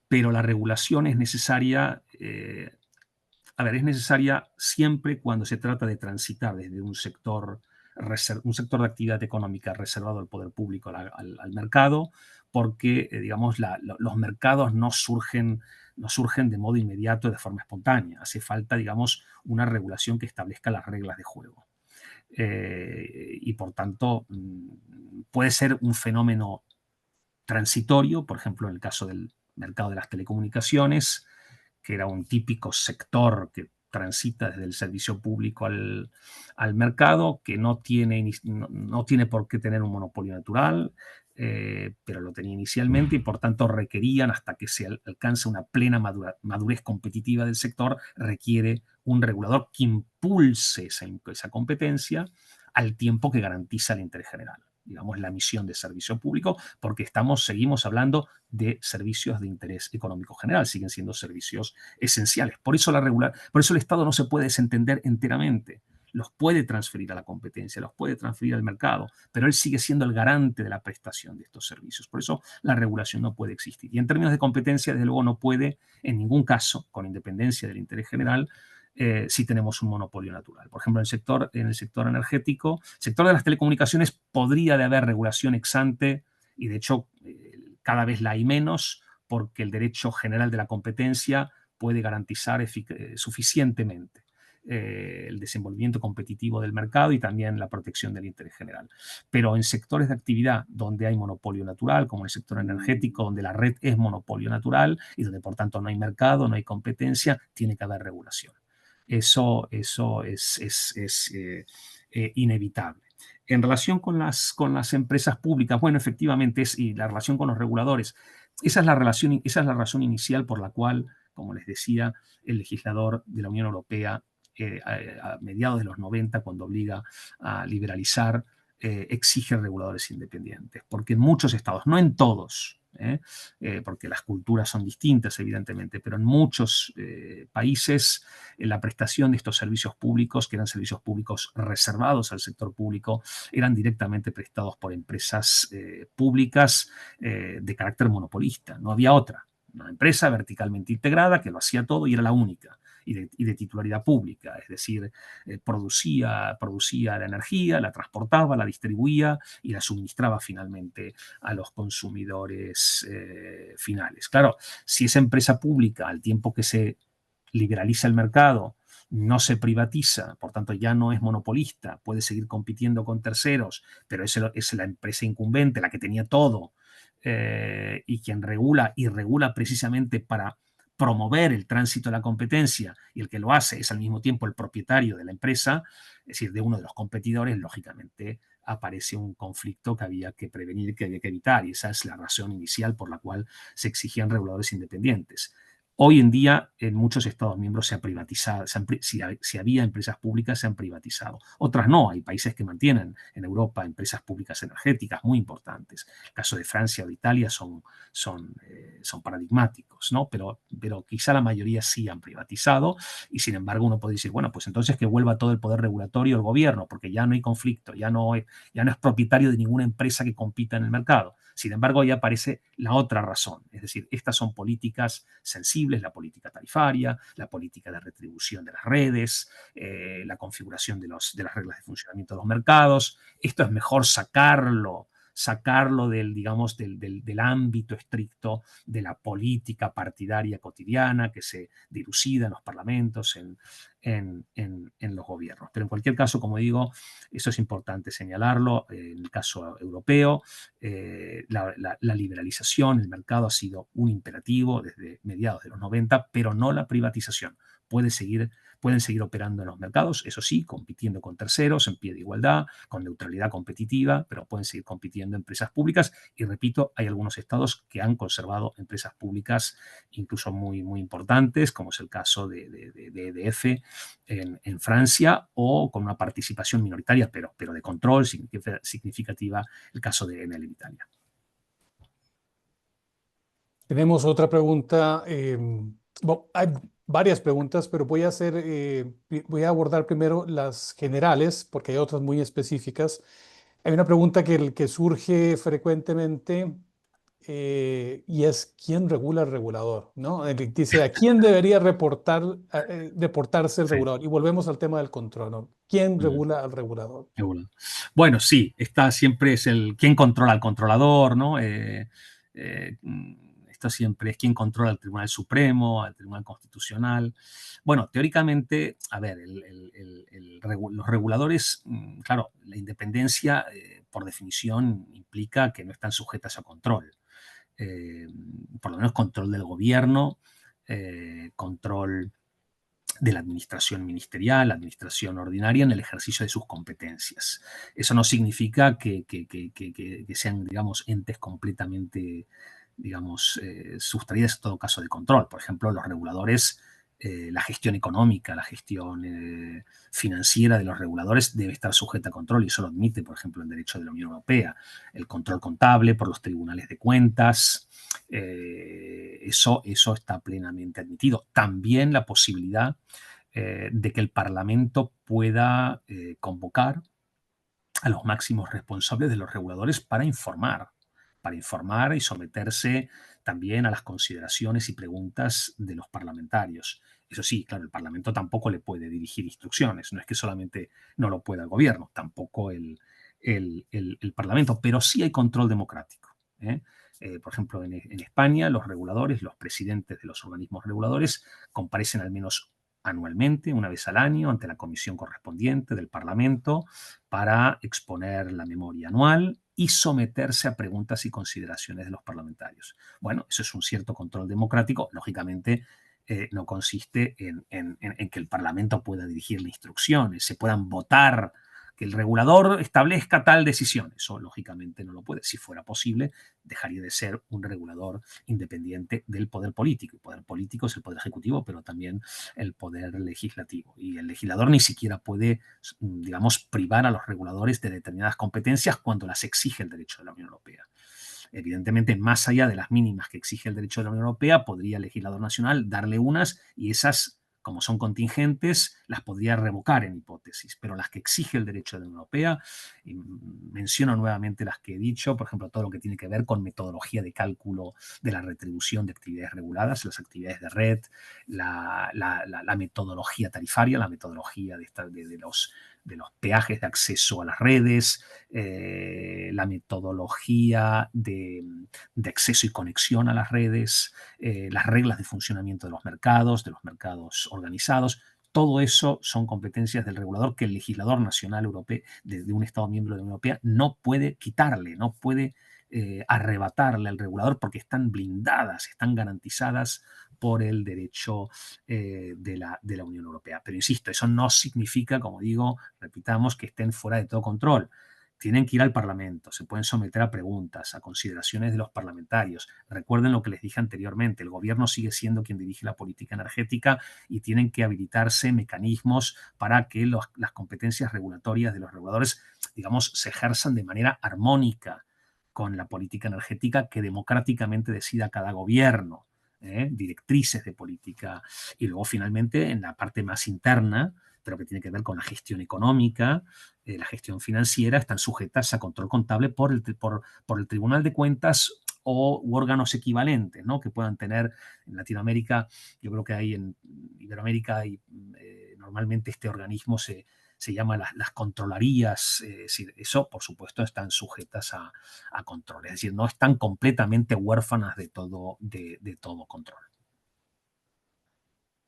Pero la regulación es necesaria, es necesaria siempre cuando se trata de transitar desde un sector de actividad económica reservado al poder público al mercado, porque, digamos, los mercados no surgen de modo inmediato, de forma espontánea. Hace falta, digamos, una regulación que establezca las reglas de juego. Y por tanto, puede ser un fenómeno transitorio, por ejemplo, en el caso del mercado de las telecomunicaciones, que era un típico sector que transita desde el servicio público al mercado, que no tiene por qué tener un monopolio natural, pero lo tenía inicialmente, y por tanto requerían, hasta que se alcance una plena madurez competitiva del sector, requiere un regulador que impulse esa competencia al tiempo que garantiza el interés general. Digamos, la misión de servicio público, porque seguimos hablando de servicios de interés económico general, siguen siendo servicios esenciales. Por eso el Estado no se puede desentender enteramente. Los puede transferir a la competencia, los puede transferir al mercado, pero él sigue siendo el garante de la prestación de estos servicios. Por eso la regulación no puede existir. Y en términos de competencia, desde luego, no puede, en ningún caso, con independencia del interés general, si tenemos un monopolio natural. Por ejemplo, en el sector energético, el sector de las telecomunicaciones, podría haber regulación ex ante, y de hecho cada vez la hay menos, porque el derecho general de la competencia puede garantizar suficientemente el desenvolvimiento competitivo del mercado y también la protección del interés general. Pero en sectores de actividad donde hay monopolio natural, como el sector energético, donde la red es monopolio natural y donde por tanto no hay mercado, no hay competencia, tiene que haber regulación. Eso es inevitable. En relación con las empresas públicas, bueno, efectivamente, y la relación con los reguladores, esa es la razón inicial por la cual, como les decía, el legislador de la Unión Europea, a mediados de los 90, cuando obliga a liberalizar, exige reguladores independientes. Porque en muchos estados, no en todos, porque las culturas son distintas, evidentemente, pero en muchos países la prestación de estos servicios públicos, que eran servicios públicos reservados al sector público, eran directamente prestados por empresas públicas de carácter monopolista. No había otra. Una empresa verticalmente integrada que lo hacía todo y era la única. Y de titularidad pública, es decir, producía la energía, la transportaba, la distribuía y la suministraba finalmente a los consumidores finales. Claro, si esa empresa pública, al tiempo que se liberaliza el mercado, no se privatiza, por tanto ya no es monopolista, puede seguir compitiendo con terceros, pero es la empresa incumbente, la que tenía todo, y quien regula y regula precisamente para promover el tránsito de la competencia, y el que lo hace es al mismo tiempo el propietario de la empresa, es decir, de uno de los competidores, lógicamente aparece un conflicto que había que prevenir, que había que evitar, y esa es la razón inicial por la cual se exigían reguladores independientes. Hoy en día, en muchos Estados miembros se ha privatizado, si había empresas públicas, se han privatizado. Otras no, hay países que mantienen en Europa empresas públicas energéticas muy importantes. El caso de Francia o de Italia son paradigmáticos, ¿no? Pero quizá la mayoría sí han privatizado y sin embargo uno puede decir, bueno, pues entonces que vuelva todo el poder regulatorio al gobierno, porque ya no hay conflicto, ya no es propietario de ninguna empresa que compita en el mercado. Sin embargo, ahí aparece la otra razón, es decir, estas son políticas sensibles, la política tarifaria, la política de retribución de las redes, la configuración de las reglas de funcionamiento de los mercados. Esto es mejor sacarlo del, digamos, del ámbito estricto de la política partidaria cotidiana que se dilucida en los parlamentos, en los gobiernos. Pero en cualquier caso, como digo, eso es importante señalarlo. En el caso europeo, la liberalización, el mercado ha sido un imperativo desde mediados de los 90, pero no la privatización. Pueden seguir operando en los mercados, eso sí, compitiendo con terceros en pie de igualdad, con neutralidad competitiva, pero pueden seguir compitiendo empresas públicas. Y repito, hay algunos estados que han conservado empresas públicas incluso muy, muy importantes, como es el caso de EDF en Francia, o con una participación minoritaria, pero de control significativa, el caso de Enel en Italia. Tenemos otra pregunta. Bueno, hay varias preguntas, pero voy a abordar primero las generales, porque hay otras muy específicas. Hay una pregunta que surge frecuentemente y es ¿quién regula al regulador? ¿No? Dice, ¿a quién debería reportarse el Sí. regulador? Y volvemos al tema del control, ¿no? ¿Quién regula al regulador? Bueno, sí, está siempre es quién controla al controlador, ¿no? Esto siempre es quién controla al Tribunal Supremo, al Tribunal Constitucional. Bueno, teóricamente, a ver, los reguladores, claro, la independencia, por definición, implica que no están sujetas a control. Por lo menos control del gobierno, control de la administración ministerial, la administración ordinaria en el ejercicio de sus competencias. Eso no significa que sean, digamos, entes completamente, digamos, sustraídas a todo caso de control. Por ejemplo, los reguladores, la gestión económica, la gestión financiera de los reguladores debe estar sujeta a control, y eso lo admite, por ejemplo, el derecho de la Unión Europea. El control contable por los tribunales de cuentas, eso está plenamente admitido. También la posibilidad de que el Parlamento pueda convocar a los máximos responsables de los reguladores para informar y someterse también a las consideraciones y preguntas de los parlamentarios. Eso sí, claro, el Parlamento tampoco le puede dirigir instrucciones, no es que solamente no lo pueda el gobierno, tampoco el Parlamento, pero sí hay control democrático. Por ejemplo, en España, los reguladores, los presidentes de los organismos reguladores comparecen al menos anualmente, una vez al año, ante la comisión correspondiente del Parlamento para exponer la memoria anual y someterse a preguntas y consideraciones de los parlamentarios. Bueno, eso es un cierto control democrático. Lógicamente, no consiste en que el Parlamento pueda dirigirle instrucciones, se puedan votar que el regulador establezca tal decisión. Eso, lógicamente, no lo puede. Si fuera posible, dejaría de ser un regulador independiente del poder político. El poder político es el poder ejecutivo, pero también el poder legislativo. Y el legislador ni siquiera puede, digamos, privar a los reguladores de determinadas competencias cuando las exige el derecho de la Unión Europea. Evidentemente, más allá de las mínimas que exige el derecho de la Unión Europea, podría el legislador nacional darle unas y esas, como son contingentes, las podría revocar en hipótesis, pero las que exige el derecho de la Unión Europea, y menciono nuevamente las que he dicho, por ejemplo, todo lo que tiene que ver con metodología de cálculo de la retribución de actividades reguladas, las actividades de red, la metodología tarifaria, la metodología de los peajes de acceso a las redes, la metodología de acceso y conexión a las redes, las reglas de funcionamiento de los mercados organizados. Todo eso son competencias del regulador que el legislador nacional europeo de un Estado miembro de la Unión Europea no puede quitarle, no puede arrebatarle al regulador porque están blindadas, están garantizadas por el derecho de la Unión Europea. Pero insisto, eso no significa, como digo, repitamos, que estén fuera de todo control. Tienen que ir al Parlamento, se pueden someter a preguntas, a consideraciones de los parlamentarios. Recuerden lo que les dije anteriormente, el gobierno sigue siendo quien dirige la política energética y tienen que habilitarse mecanismos para que las competencias regulatorias de los reguladores, digamos, se ejerzan de manera armónica con la política energética que democráticamente decida cada gobierno. Directrices de política. Y luego, finalmente, en la parte más interna, pero que tiene que ver con la gestión económica, la gestión financiera, están sujetas a control contable por el Tribunal de Cuentas u órganos equivalentes, ¿no?, que puedan tener en Latinoamérica. Yo creo que hay en Iberoamérica y normalmente este organismo se llama las controlarías. Eso, por supuesto, están sujetas a control. Es decir, no están completamente huérfanas de todo control.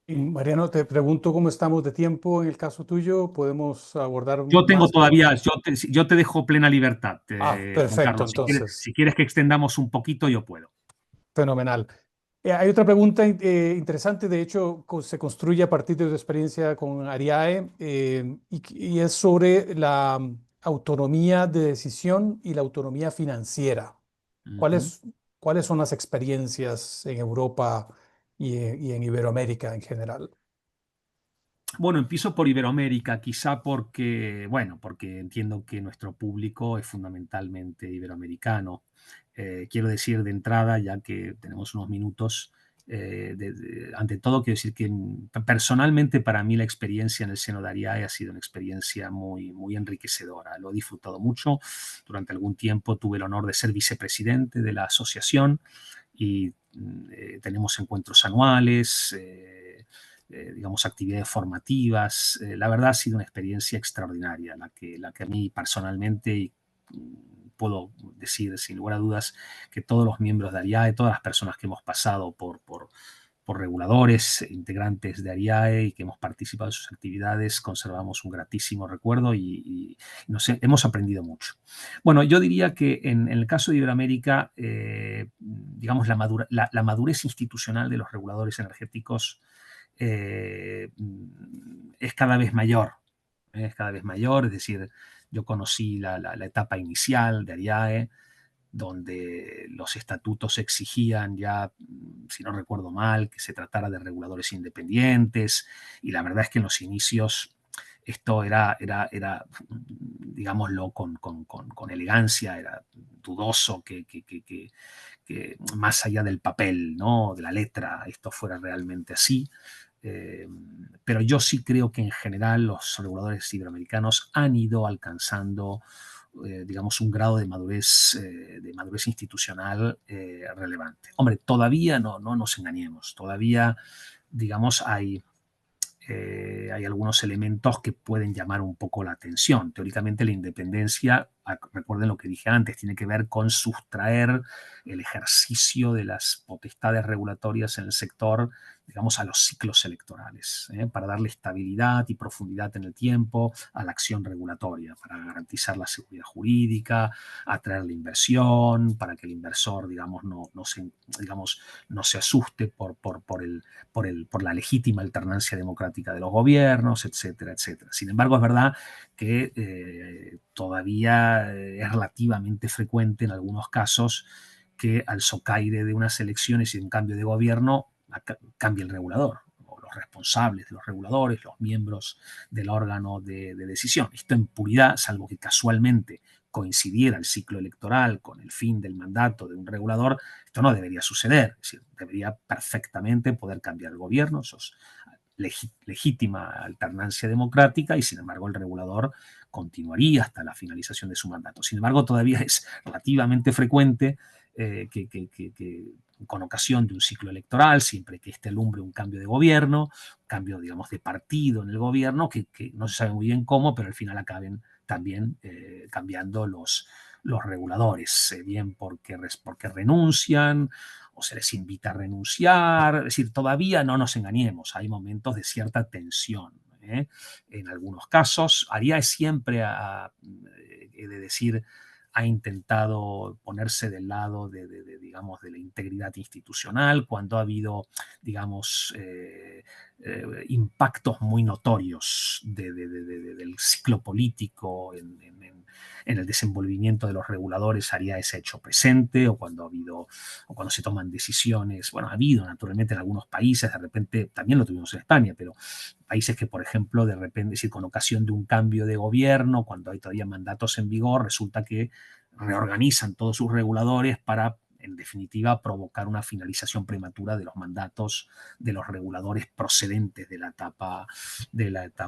Y Mariano, te pregunto cómo estamos de tiempo en el caso tuyo. ¿Podemos abordar Yo tengo más todavía, preguntas? yo te dejo plena libertad, Juan Perfecto, Carlos. entonces, Si quieres que extendamos un poquito, yo puedo. fenomenal. Hay otra pregunta interesante, de hecho, se construye a partir de tu experiencia con Ariae, y es sobre la autonomía de decisión y la autonomía financiera. Uh -huh. ¿Cuáles, cuáles son las experiencias en Europa y en Iberoamérica en general? Bueno, empiezo por Iberoamérica, quizá porque entiendo que nuestro público es fundamentalmente iberoamericano. Quiero decir de entrada, ya que tenemos unos minutos, ante todo quiero decir que personalmente para mí la experiencia en el seno de Ariae ha sido una experiencia muy, muy enriquecedora. Lo he disfrutado mucho. Durante algún tiempo tuve el honor de ser vicepresidente de la asociación y tenemos encuentros anuales, digamos, actividades formativas. La verdad ha sido una experiencia extraordinaria, la que a mí personalmente, y puedo decir sin lugar a dudas que todos los miembros de Ariae, todas las personas que hemos pasado por reguladores, integrantes de Ariae y que hemos participado en sus actividades, conservamos un gratísimo recuerdo y hemos aprendido mucho. Bueno, yo diría que en el caso de Iberoamérica, digamos, la madurez institucional de los reguladores energéticos es cada vez mayor. Es cada vez mayor, es decir, yo conocí la etapa inicial de Ariae, donde los estatutos exigían ya, si no recuerdo mal, que se tratara de reguladores independientes, y la verdad es que en los inicios esto era digámoslo con elegancia, era dudoso que más allá del papel, ¿no?, de la letra, esto fuera realmente así. Pero yo sí creo que en general los reguladores iberoamericanos han ido alcanzando, digamos, un grado de madurez institucional relevante. Hombre, todavía no nos engañemos, todavía, digamos, hay algunos elementos que pueden llamar un poco la atención. Teóricamente la independencia, recuerden lo que dije antes, tiene que ver con sustraer el ejercicio de las potestades regulatorias en el sector, digamos, a los ciclos electorales, para darle estabilidad y profundidad en el tiempo a la acción regulatoria, para garantizar la seguridad jurídica, atraer la inversión, para que el inversor, digamos, no se asuste por la legítima alternancia democrática de los gobiernos, etcétera, etcétera. Sin embargo, es verdad que todavía es relativamente frecuente en algunos casos que al socaire de unas elecciones y un cambio de gobierno cambie el regulador, o los responsables de los reguladores, los miembros del órgano de decisión. Esto en puridad, salvo que casualmente coincidiera el ciclo electoral con el fin del mandato de un regulador, esto no debería suceder. Es decir, debería perfectamente poder cambiar el gobierno, eso es legítima alternancia democrática, y sin embargo el regulador continuaría hasta la finalización de su mandato. Sin embargo, todavía es relativamente frecuente que con ocasión de un ciclo electoral, siempre que esté alumbre un cambio de gobierno, un cambio, digamos, de partido en el gobierno, que no se sabe muy bien cómo, pero al final acaben también cambiando los reguladores, bien porque renuncian o se les invita a renunciar. Es decir, todavía no nos engañemos, hay momentos de cierta tensión. En algunos casos, Arias siempre he de decir, ha intentado ponerse del lado digamos, de la integridad institucional cuando ha habido, digamos, impactos muy notorios del ciclo político en el desenvolvimiento de los reguladores. Arias se ha hecho presente, o cuando se toman decisiones. Bueno, ha habido naturalmente en algunos países, de repente, también lo tuvimos en España, pero países que, por ejemplo, de repente, es decir, con ocasión de un cambio de gobierno, cuando hay todavía mandatos en vigor, resulta que reorganizan todos sus reguladores para, en definitiva, provocar una finalización prematura de los mandatos de los reguladores procedentes de la etapa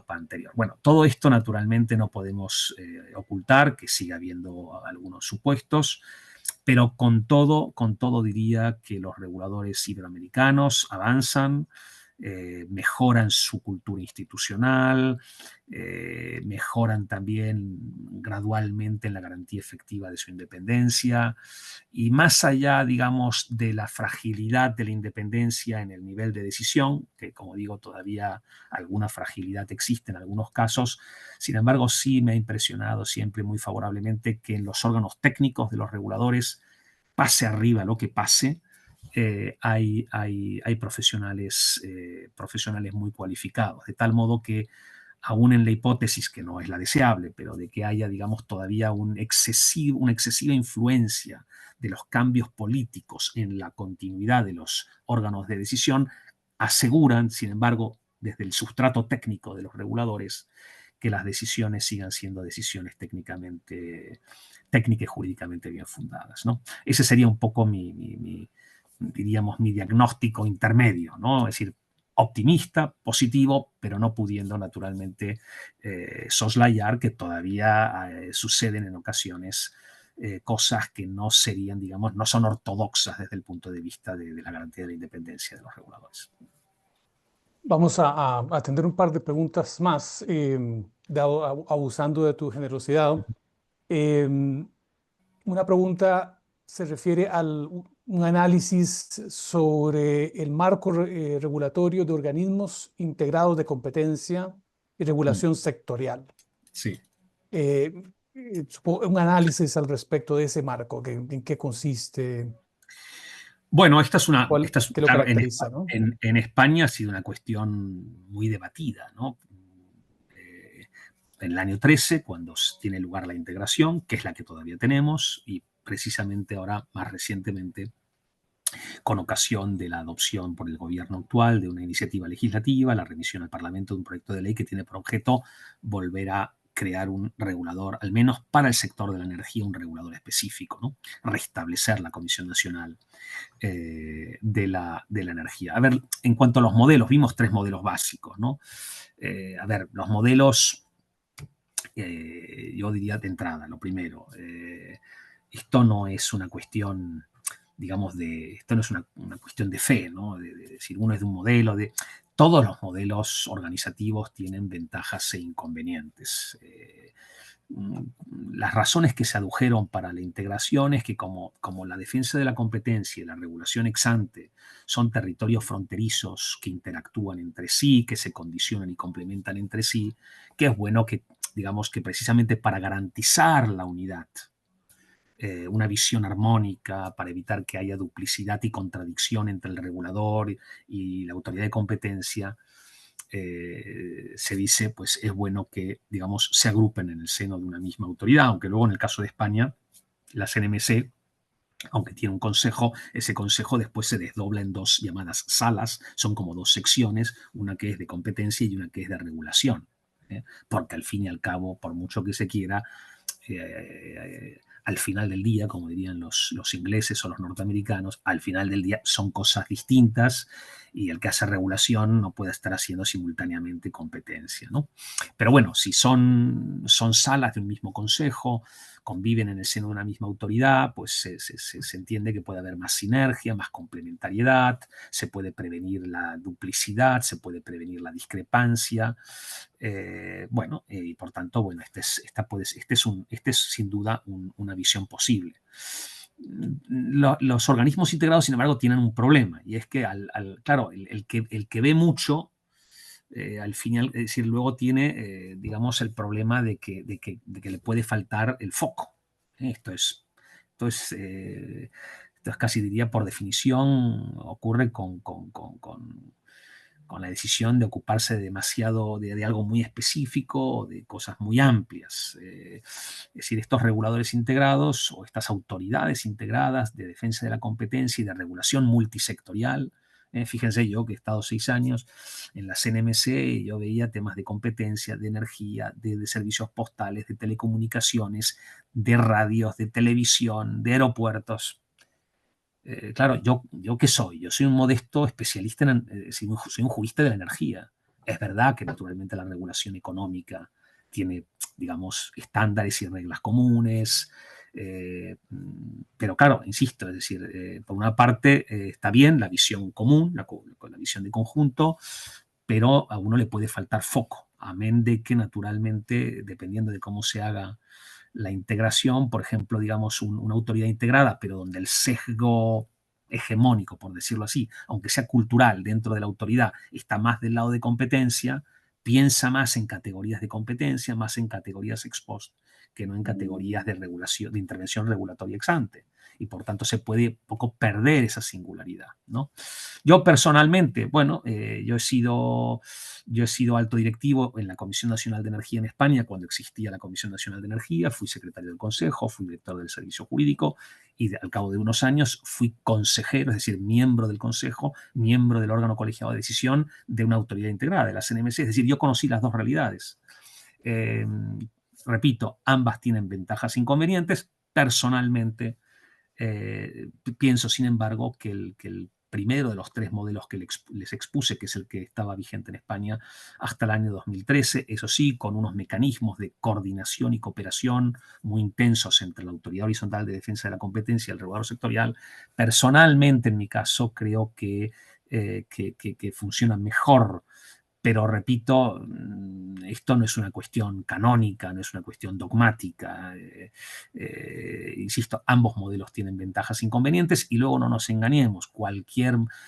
anterior. Bueno, todo esto naturalmente no podemos ocultar, que sigue habiendo algunos supuestos, pero con todo diría que los reguladores iberoamericanos avanzan, mejoran su cultura institucional, mejoran también gradualmente en la garantía efectiva de su independencia, y más allá, digamos, de la fragilidad de la independencia en el nivel de decisión, que, como digo, todavía alguna fragilidad existe en algunos casos. Sin embargo, sí me ha impresionado siempre muy favorablemente que en los órganos técnicos de los reguladores, pase arriba lo que pase, hay profesionales muy cualificados, de tal modo que, aún en la hipótesis, que no es la deseable, pero de que haya, digamos, todavía una excesiva influencia de los cambios políticos en la continuidad de los órganos de decisión, aseguran, sin embargo, desde el sustrato técnico de los reguladores, que las decisiones sigan siendo decisiones técnicas y jurídicamente bien fundadas, ¿no? Ese sería un poco diríamos, mi diagnóstico intermedio, ¿no? Es decir, optimista, positivo, pero no pudiendo naturalmente soslayar que todavía suceden en ocasiones cosas que no serían, digamos, no son ortodoxas desde el punto de vista de la garantía de la independencia de los reguladores. Vamos a atender un par de preguntas más, abusando de tu generosidad. Una pregunta se refiere a un análisis sobre el marco regulatorio de organismos integrados de competencia y regulación sectorial. Sí. Un análisis al respecto de ese marco, ¿en qué consiste? Bueno, ¿Qué lo claro, caracteriza, ¿no? en España ha sido una cuestión muy debatida, ¿no? En el año 13, cuando tiene lugar la integración, que es la que todavía tenemos, y precisamente ahora, más recientemente, con ocasión de la adopción por el gobierno actual de una iniciativa legislativa, la remisión al Parlamento de un proyecto de ley que tiene por objeto volver a crear un regulador, al menos para el sector de la energía, un regulador específico, ¿no? Restablecer la Comisión Nacional de la Energía. A ver, en cuanto a los modelos, vimos 3 modelos básicos, ¿no? A ver, los modelos, yo diría de entrada, lo primero, esto no es una cuestión, digamos, esto no es una cuestión de fe, ¿no? De decir, uno es de un modelo, todos los modelos organizativos tienen ventajas e inconvenientes. Las razones que se adujeron para la integración es que, como la defensa de la competencia y la regulación ex ante son territorios fronterizos que interactúan entre sí, que se condicionan y complementan entre sí, que es bueno que, digamos, que precisamente para garantizar la unidad, una visión armónica, para evitar que haya duplicidad y contradicción entre el regulador y la autoridad de competencia, se dice, pues es bueno que, digamos, se agrupen en el seno de una misma autoridad, aunque luego, en el caso de España, la CNMC aunque tiene un consejo. Ese consejo después se desdobla en dos llamadas salas, son como dos secciones, una que es de competencia y una que es de regulación, porque al fin y al cabo, por mucho que se quiera, al final del día, como dirían los ingleses o los norteamericanos, al final del día son cosas distintas y el que hace regulación no puede estar haciendo simultáneamente competencia, ¿no? Pero bueno, si son salas de un mismo consejo, conviven en el seno de una misma autoridad, pues se entiende que puede haber más sinergia, más complementariedad, se puede prevenir la duplicidad, se puede prevenir la discrepancia. Y por tanto, bueno, este es sin duda una visión posible. Los organismos integrados, sin embargo, tienen un problema, y es que, claro, el que ve mucho, al final, es decir, luego tiene, digamos, el problema de que le puede faltar el foco. Esto es, esto es, eh, esto es casi, diría, por definición, ocurre con la decisión de ocuparse demasiado de algo muy específico o de cosas muy amplias. Es decir, estos reguladores integrados o estas autoridades integradas de defensa de la competencia y de regulación multisectorial. Fíjense, yo que he estado 6 años en la CNMC, yo veía temas de competencia, de energía, de servicios postales, de telecomunicaciones, de radios, de televisión, de aeropuertos. Claro, ¿yo qué soy? Yo soy un modesto especialista, soy un jurista de la energía. Es verdad que naturalmente la regulación económica tiene, digamos, estándares y reglas comunes, pero claro, insisto, es decir, por una parte está bien la visión común, la visión de conjunto, pero a uno le puede faltar foco, amén de que naturalmente, dependiendo de cómo se haga la integración, por ejemplo, digamos, una autoridad integrada, pero donde el sesgo hegemónico, por decirlo así, aunque sea cultural dentro de la autoridad, está más del lado de competencia, piensa más en categorías de competencia, más en categorías ex post, que no en categorías de regulación, de intervención regulatoria ex ante. Y por tanto se puede un poco perder esa singularidad, ¿no? Yo personalmente, bueno, yo he sido alto directivo en la Comisión Nacional de Energía en España cuando existía la Comisión Nacional de Energía, fui secretario del Consejo, fui director del Servicio Jurídico y al cabo de unos años fui consejero, es decir, miembro del Consejo, miembro del órgano colegiado de decisión de una autoridad integrada, de la CNMC, es decir, yo conocí las dos realidades. Eh, Repito, ambas tienen ventajas e inconvenientes. Personalmente, pienso, sin embargo, que el primero de los tres modelos que les expuse, que es el que estaba vigente en España hasta el año 2013, eso sí, con unos mecanismos de coordinación y cooperación muy intensos entre la Autoridad Horizontal de Defensa de la Competencia y el regulador sectorial, personalmente, en mi caso, creo que funciona mejor. Pero repito, esto no es una cuestión canónica, no es una cuestión dogmática. Insisto, ambos modelos tienen ventajas e inconvenientes y luego no nos engañemos.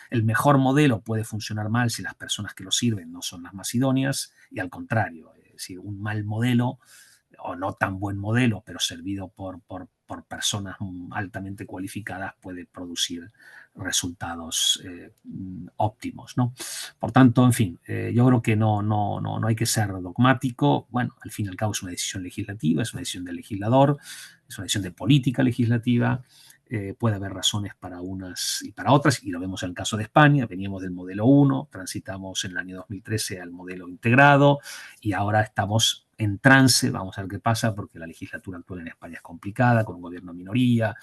El mejor modelo puede funcionar mal si las personas que lo sirven no son las más idóneas y al contrario, es decir, un mal modelo o no tan buen modelo, pero servido por personas altamente cualificadas puede producir resultados óptimos, ¿no? Por tanto, en fin, yo creo que no hay que ser dogmático. Bueno, al fin y al cabo es una decisión legislativa, es una decisión del legislador, es una decisión de política legislativa. Puede haber razones para unas y para otras, y lo vemos en el caso de España. Veníamos del modelo 1, transitamos en el año 2013 al modelo integrado y ahora estamos en trance. Vamos a ver qué pasa, porque la legislatura actual en España es complicada, con un gobierno minoría,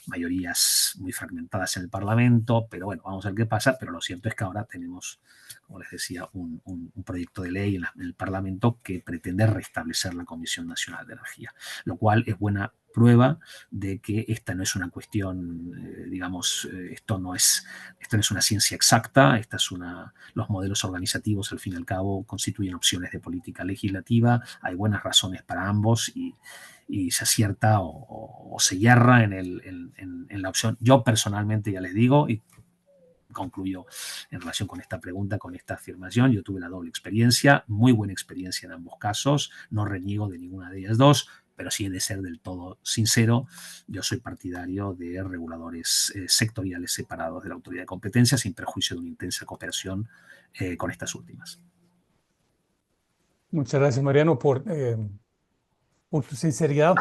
mayorías muy fragmentadas en el Parlamento, pero bueno, vamos a ver qué pasa. Pero lo cierto es que ahora tenemos, como les decía, un proyecto de ley en el Parlamento que pretende restablecer la Comisión Nacional de Energía, lo cual es buena prueba de que esta no es una cuestión, digamos, esto no es una ciencia exacta, los modelos organizativos al fin y al cabo constituyen opciones de política legislativa, hay buenas razones para ambos y se acierta o se yerra en la opción. Yo personalmente, ya les digo, y concluyo en relación con esta pregunta, con esta afirmación, yo tuve la doble experiencia, muy buena experiencia en ambos casos, no reniego de ninguna de ellas dos, pero sí he de ser del todo sincero, yo soy partidario de reguladores sectoriales separados de la autoridad de competencia, sin perjuicio de una intensa cooperación con estas últimas. Muchas gracias, Mariano, por tu sinceridad.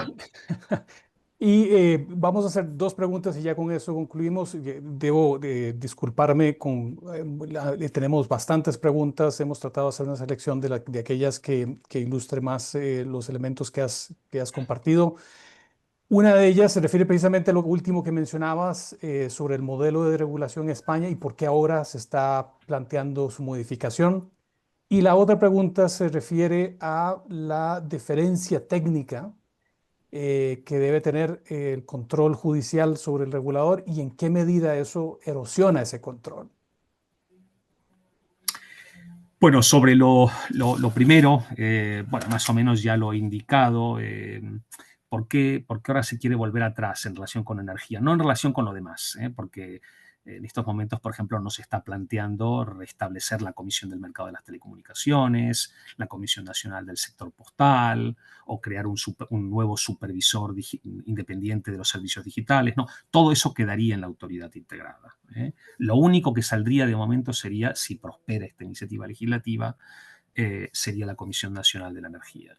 Y vamos a hacer dos preguntas y ya con eso concluimos. Debo disculparme tenemos bastantes preguntas. Hemos tratado de hacer una selección de aquellas que ilustre más los elementos que has compartido. Una de ellas se refiere precisamente a lo último que mencionabas sobre el modelo de regulación en España y por qué ahora se está planteando su modificación. Y la otra pregunta se refiere a la deferencia técnica que debe tener el control judicial sobre el regulador y en qué medida eso erosiona ese control. Bueno, sobre lo primero, bueno, más o menos ya lo he indicado. ¿Por qué ahora se quiere volver atrás en relación con energía? No en relación con lo demás, porque en estos momentos, por ejemplo, no se está planteando restablecer la Comisión del Mercado de las Telecomunicaciones, la Comisión Nacional del Sector Postal, o crear un nuevo supervisor independiente de los servicios digitales. No, todo eso quedaría en la autoridad integrada. Lo único que saldría de momento sería, si prospera esta iniciativa legislativa, sería la Comisión Nacional de la Energía.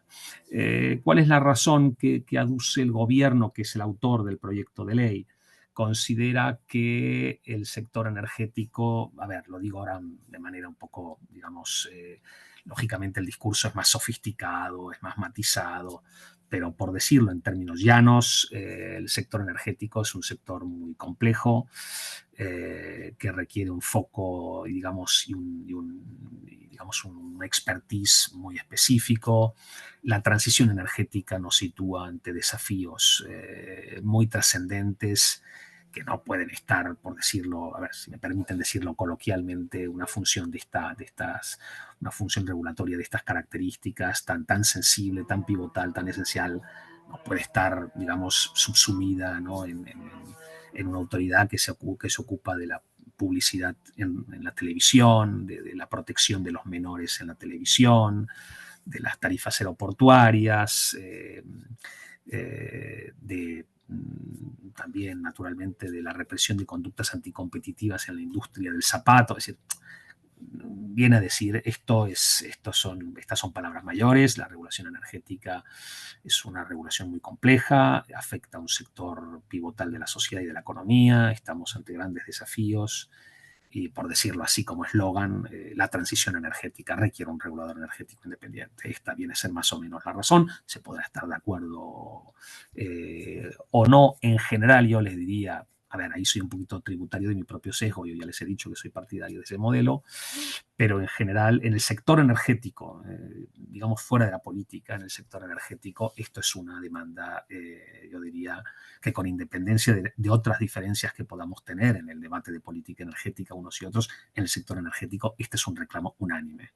¿Cuál es la razón que aduce el gobierno, que es el autor del proyecto de ley? Considera que el sector energético, a ver, lo digo ahora de manera un poco, digamos, lógicamente el discurso es más sofisticado, es más matizado, pero por decirlo en términos llanos, el sector energético es un sector muy complejo, que requiere un foco, digamos, digamos, un expertise muy específico. La transición energética nos sitúa ante desafíos muy trascendentes que no pueden estar, por decirlo, a ver si me permiten decirlo coloquialmente, una función una función regulatoria de estas características tan sensible, tan pivotal, tan esencial, no puede estar, digamos, subsumida, ¿no?, en una autoridad que se ocupa de la publicidad en la televisión, de la protección de los menores en la televisión, de las tarifas aeroportuarias, también, naturalmente, de la represión de conductas anticompetitivas en la industria del zapato. Es decir, viene a decir, estas son palabras mayores. La regulación energética es una regulación muy compleja, afecta a un sector pivotal de la sociedad y de la economía, estamos ante grandes desafíos y, por decirlo así como eslogan, la transición energética requiere un regulador energético independiente. Esta viene a ser más o menos la razón. Se podrá estar de acuerdo o no. En general, yo les diría, a ver, ahí soy un poquito tributario de mi propio sesgo, yo ya les he dicho que soy partidario de ese modelo, pero en general, en el sector energético, digamos fuera de la política, en el sector energético, esto es una demanda, yo diría, que con independencia de otras diferencias que podamos tener en el debate de política energética unos y otros, en el sector energético este es un reclamo unánime.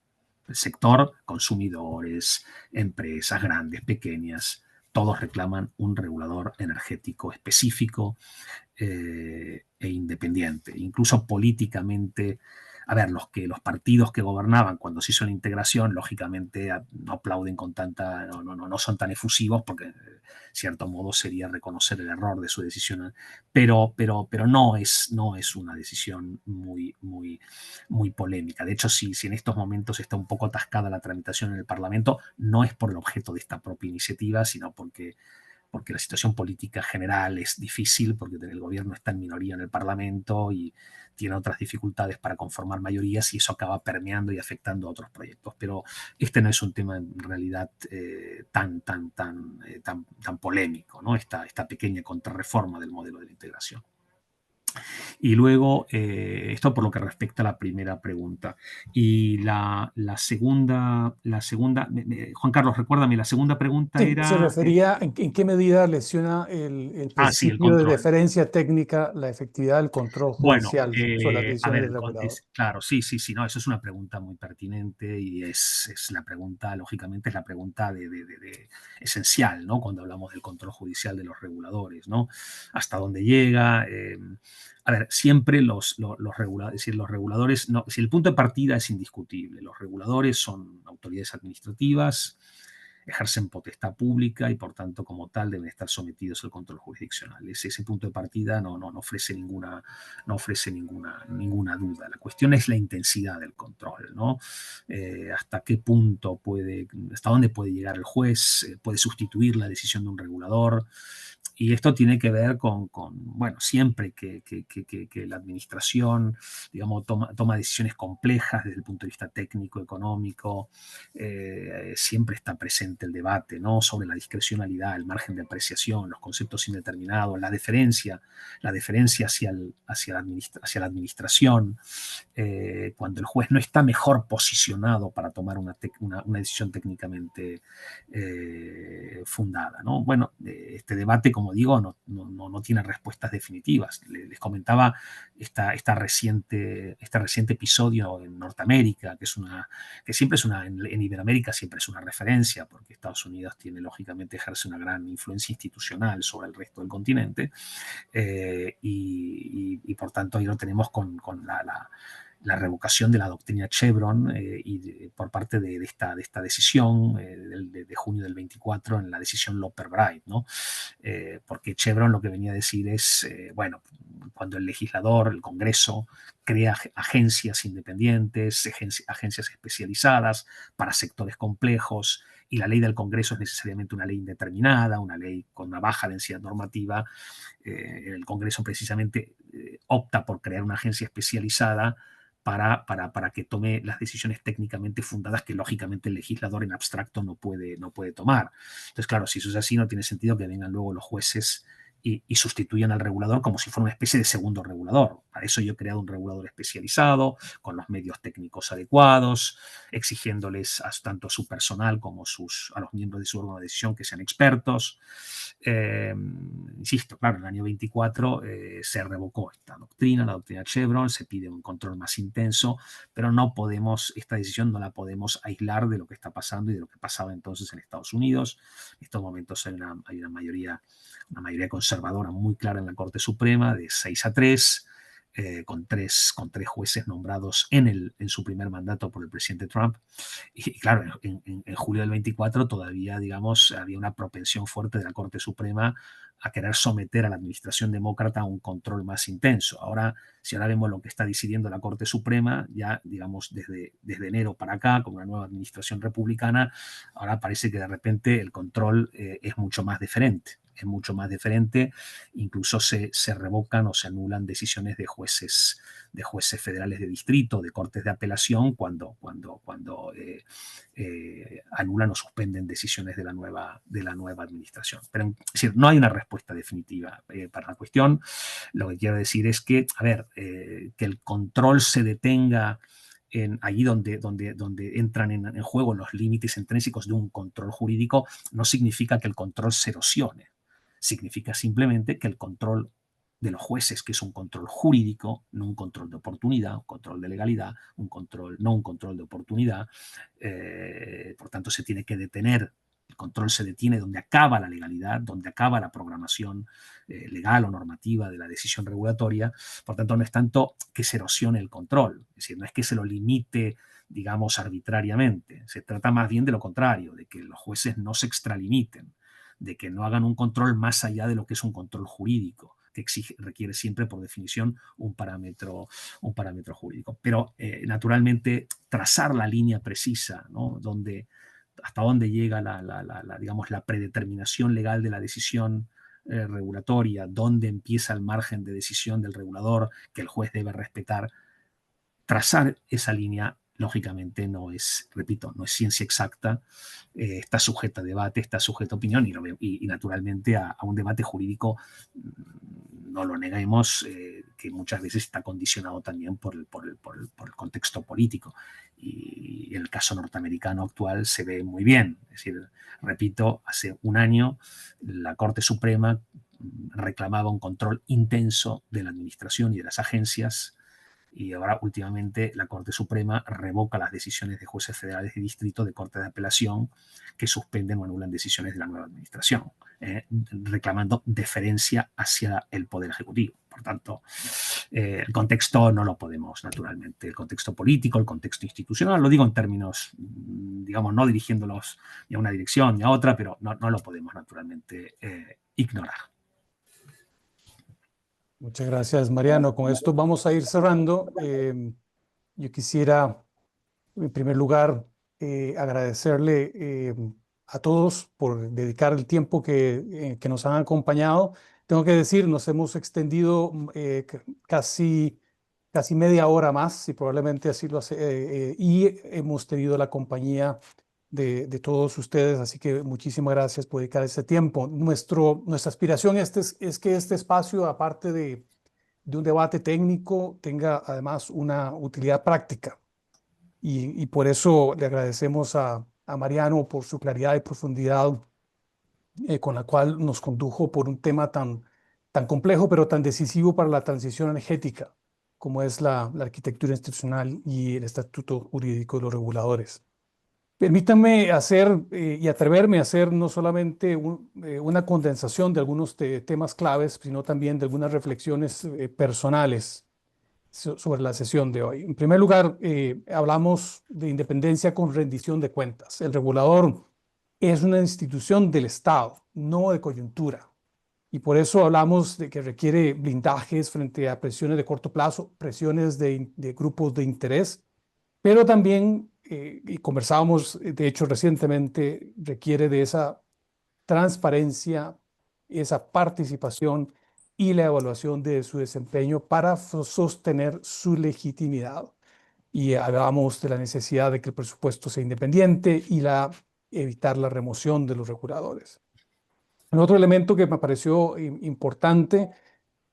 El sector, consumidores, empresas grandes, pequeñas, todos reclaman un regulador energético específico e independiente, incluso políticamente. A ver, los partidos que gobernaban cuando se hizo la integración, lógicamente no aplauden con tanta, no son tan efusivos, porque en cierto modo sería reconocer el error de su decisión, pero no es una decisión muy polémica. De hecho, si en estos momentos está un poco atascada la tramitación en el Parlamento, no es por el objeto de esta propia iniciativa, sino porque la situación política general es difícil, porque el gobierno está en minoría en el Parlamento y tiene otras dificultades para conformar mayorías, y eso acaba permeando y afectando a otros proyectos. Pero este no es un tema en realidad tan polémico, ¿no? Esta pequeña contrarreforma del modelo de la integración. Y luego, esto por lo que respecta a la primera pregunta. Y la segunda, Juan Carlos, recuérdame, la segunda pregunta Sí, se era... refería en qué medida lesiona el Sí, el principio de control. deferencia técnica la efectividad del control Bueno, judicial sobre las a decisiones ver, del regulador. claro, sí, no, eso es una pregunta muy pertinente y es la pregunta, lógicamente, es la pregunta esencial, ¿no?, cuando hablamos del control judicial de los reguladores, ¿no? ¿Hasta dónde llega? A ver, siempre los reguladores, si el punto de partida es indiscutible, los reguladores son autoridades administrativas ejercen potestad pública y por tanto como tal deben estar sometidos al control jurisdiccional. Ese punto de partida no ofrece ninguna duda. La cuestión es la intensidad del control, ¿no? Hasta qué punto hasta dónde puede llegar el juez, puede sustituir la decisión de un regulador. Y esto tiene que ver bueno, siempre que la administración, digamos, toma decisiones complejas desde el punto de vista técnico, económico, siempre está presente el debate, ¿no?, sobre la discrecionalidad, el margen de apreciación, los conceptos indeterminados, la deferencia hacia la administración, cuando el juez no está mejor posicionado para tomar una decisión técnicamente fundada, ¿no? Bueno, este debate, como digo, no tiene respuestas definitivas. Les comentaba este reciente episodio en Norteamérica, que siempre es en Iberoamérica siempre es una referencia, porque Estados Unidos lógicamente ejerce una gran influencia institucional sobre el resto del continente, y por tanto ahí lo tenemos con la revocación de la doctrina Chevron por parte de esta decisión de junio del 24, en la decisión Loper-Bright, ¿no? Porque Chevron lo que venía a decir es, bueno, cuando el legislador, el Congreso, crea agencias independientes, agencias especializadas para sectores complejos, y la ley del Congreso es necesariamente una ley indeterminada, una ley con una baja densidad normativa, el Congreso precisamente opta por crear una agencia especializada para que tome las decisiones técnicamente fundadas que lógicamente el legislador en abstracto no puede tomar. Entonces, claro, si eso es así, no tiene sentido que vengan luego los jueces y sustituyan al regulador como si fuera una especie de segundo regulador. Para eso yo he creado un regulador especializado, con los medios técnicos adecuados, exigiéndoles tanto a su personal como a los miembros de su órgano de decisión que sean expertos. Insisto, claro, en el año 24 se revocó esta doctrina, la doctrina Chevron, se pide un control más intenso, pero esta decisión no la podemos aislar de lo que está pasando y de lo que pasaba entonces en Estados Unidos. En estos momentos hay una mayoría conservadora muy clara en la Corte Suprema, de 6-3, con tres jueces nombrados en su primer mandato por el presidente Trump. Y claro, en julio del 24 todavía, digamos, había una propensión fuerte de la Corte Suprema a querer someter a la administración demócrata a un control más intenso. Si ahora vemos lo que está decidiendo la Corte Suprema, ya, digamos, desde enero para acá, con una nueva administración republicana, ahora parece que de repente el control es mucho más diferente. Incluso se revocan o se anulan decisiones de jueces federales de distrito, de cortes de apelación, cuando anulan o suspenden decisiones de la nueva administración. Pero es decir, no hay una respuesta definitiva para la cuestión. Lo que quiero decir es que, que el control se detenga allí donde entran en juego los límites intrínsecos de un control jurídico, no significa que el control se erosione. Significa simplemente que el control de los jueces, que es un control jurídico, no un control de oportunidad, un control de legalidad, no un control de oportunidad, por tanto se tiene que detener. El control se detiene donde acaba la legalidad, donde acaba la programación legal o normativa de la decisión regulatoria. Por tanto, no es tanto que se erosione el control, es decir, no es que se lo limite, digamos, arbitrariamente. Se trata más bien de lo contrario, de que los jueces no se extralimiten, de que no hagan un control más allá de lo que es un control jurídico, que requiere siempre, por definición, un parámetro jurídico. Pero, naturalmente, trazar la línea precisa, ¿no?, hasta dónde llega digamos, la predeterminación legal de la decisión regulatoria, dónde empieza el margen de decisión del regulador que el juez debe respetar. Trazar esa línea, lógicamente, no es ciencia exacta, está sujeta a debate, está sujeta a opinión y naturalmente a un debate jurídico, no lo neguemos, que muchas veces está condicionado también por el contexto político. Y en el caso norteamericano actual se ve muy bien. Es decir, repito, hace un año la Corte Suprema reclamaba un control intenso de la administración y de las agencias, y ahora últimamente la Corte Suprema revoca las decisiones de jueces federales de distrito, de corte de apelación, que suspenden o anulan decisiones de la nueva administración, reclamando deferencia hacia el Poder Ejecutivo. Por tanto, el contexto no lo podemos, naturalmente, el contexto político, el contexto institucional, lo digo en términos, digamos, no dirigiéndolos ni a una dirección ni a otra, pero no lo podemos naturalmente ignorar. Muchas gracias, Mariano. Con esto vamos a ir cerrando. Yo quisiera, en primer lugar, agradecerle a todos por dedicar el tiempo que nos han acompañado. Tengo que decir, nos hemos extendido casi media hora más, y probablemente así lo hace, y hemos tenido la compañía de todos ustedes, así que muchísimas gracias por dedicar ese tiempo. Nuestra aspiración es que este espacio, aparte de un debate técnico, tenga además una utilidad práctica. Y por eso le agradecemos a Mariano por su claridad y profundidad con la cual nos condujo por un tema tan complejo, pero tan decisivo para la transición energética, como es la arquitectura institucional y el estatuto jurídico de los reguladores. Permítanme hacer y atreverme a hacer no solamente una condensación de algunos temas claves, sino también de algunas reflexiones personales sobre la sesión de hoy. En primer lugar, hablamos de independencia con rendición de cuentas. El regulador es una institución del Estado, no de coyuntura. Y por eso hablamos de que requiere blindajes frente a presiones de corto plazo, presiones de grupos de interés, pero también, y conversábamos de hecho recientemente, requiere de esa transparencia, esa participación y la evaluación de su desempeño para sostener su legitimidad. Y hablamos de la necesidad de que el presupuesto sea independiente y evitar la remoción de los reguladores. El otro elemento que me pareció importante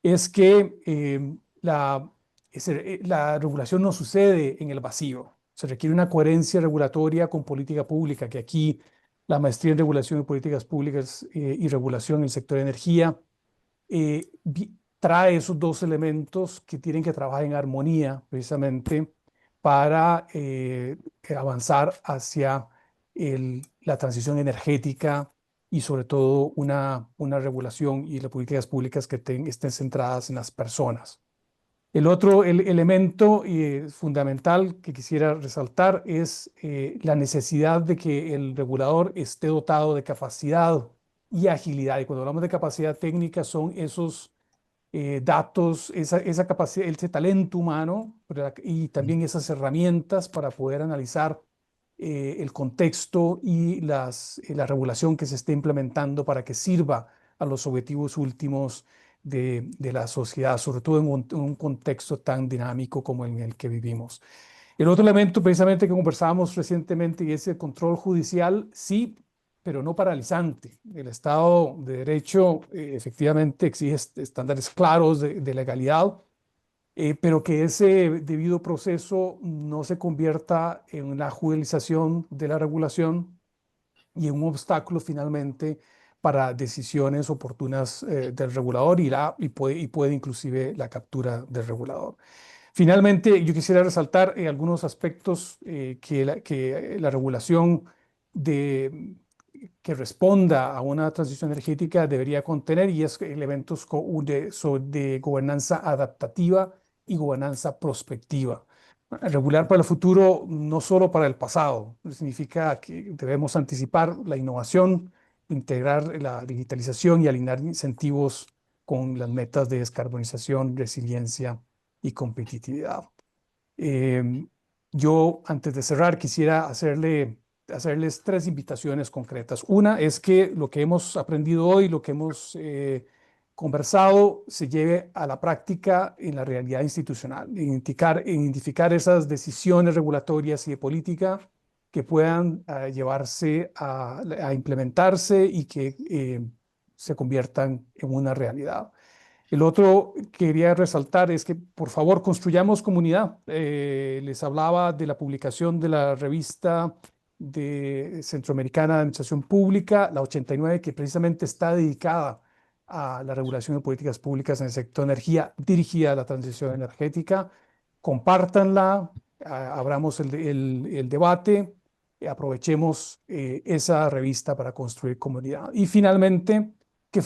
es que la regulación no sucede en el vacío. Se requiere una coherencia regulatoria con política pública, que aquí la maestría en regulación de políticas públicas y regulación en el sector de energía eh, trae esos dos elementos que tienen que trabajar en armonía precisamente para avanzar hacia la transición energética y sobre todo una regulación y las políticas públicas que estén centradas en las personas. El otro elemento fundamental que quisiera resaltar es la necesidad de que el regulador esté dotado de capacidad y agilidad. Y cuando hablamos de capacidad técnica son esos datos, esa capacidad, ese talento humano, ¿verdad? Y también esas herramientas para poder analizar el contexto y la regulación que se esté implementando para que sirva a los objetivos últimos de la sociedad, sobre todo en un contexto tan dinámico como en el que vivimos. El otro elemento precisamente que conversábamos recientemente y es el control judicial, sí, pero no paralizante. El Estado de Derecho efectivamente exige estándares claros de legalidad, pero que ese debido proceso no se convierta en una judicialización de la regulación y en un obstáculo finalmente para decisiones oportunas del regulador y puede inclusive la captura del regulador. Finalmente, yo quisiera resaltar algunos aspectos que la regulación que responda a una transición energética debería contener, y es elementos de gobernanza adaptativa y gobernanza prospectiva. Regular para el futuro, no solo para el pasado, significa que debemos anticipar la innovación, integrar la digitalización y alinear incentivos con las metas de descarbonización, resiliencia y competitividad. Yo, antes de cerrar, quisiera hacerles tres invitaciones concretas. Una es que lo que hemos aprendido hoy, lo que hemos conversado, se lleve a la práctica en la realidad institucional, identificar esas decisiones regulatorias y de política que puedan llevarse a implementarse y que se conviertan en una realidad. El otro que quería resaltar es que por favor construyamos comunidad. Les hablaba de la publicación de la revista Centroamericana de Administración Pública, la 89, que precisamente está dedicada a la regulación de políticas públicas en el sector de energía, dirigida a la transición energética. Compártanla, abramos el debate, aprovechemos esa revista para construir comunidad. Y finalmente, que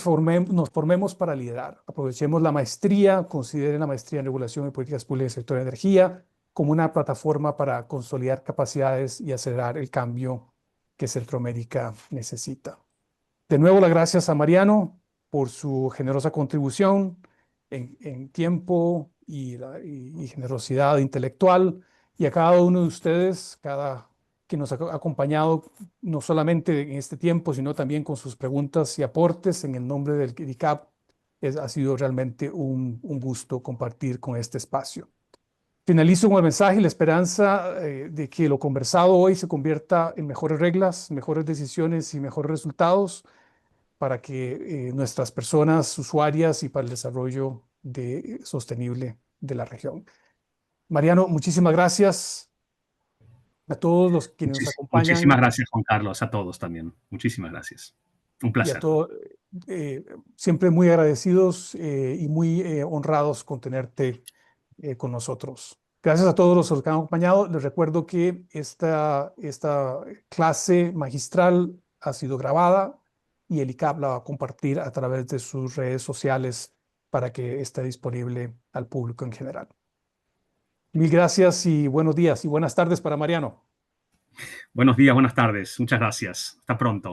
nos formemos para liderar. Aprovechemos la maestría, consideren la maestría en regulación y políticas públicas del sector de energía, como una plataforma para consolidar capacidades y acelerar el cambio que Centroamérica necesita. De nuevo, las gracias a Mariano por su generosa contribución en tiempo y generosidad intelectual, y a cada uno de ustedes, cada que nos ha acompañado, no solamente en este tiempo, sino también con sus preguntas y aportes en el nombre del IDICAP. Ha sido realmente un gusto compartir con este espacio. Finalizo con el mensaje y la esperanza de que lo conversado hoy se convierta en mejores reglas, mejores decisiones y mejores resultados para que nuestras personas usuarias y para el desarrollo sostenible de la región. Mariano, muchísimas gracias a todos los que nos Muchísimas acompañan gracias, Juan Carlos, a todos también. Muchísimas gracias. Un y placer. a todos, siempre muy agradecidos y muy honrados con tenerte con nosotros. Gracias a todos los que han acompañado. Les recuerdo que esta clase magistral ha sido grabada y el ICAP la va a compartir a través de sus redes sociales para que esté disponible al público en general. Mil gracias y buenos días y buenas tardes para Mariano. Buenos días, buenas tardes. Muchas gracias. Hasta pronto.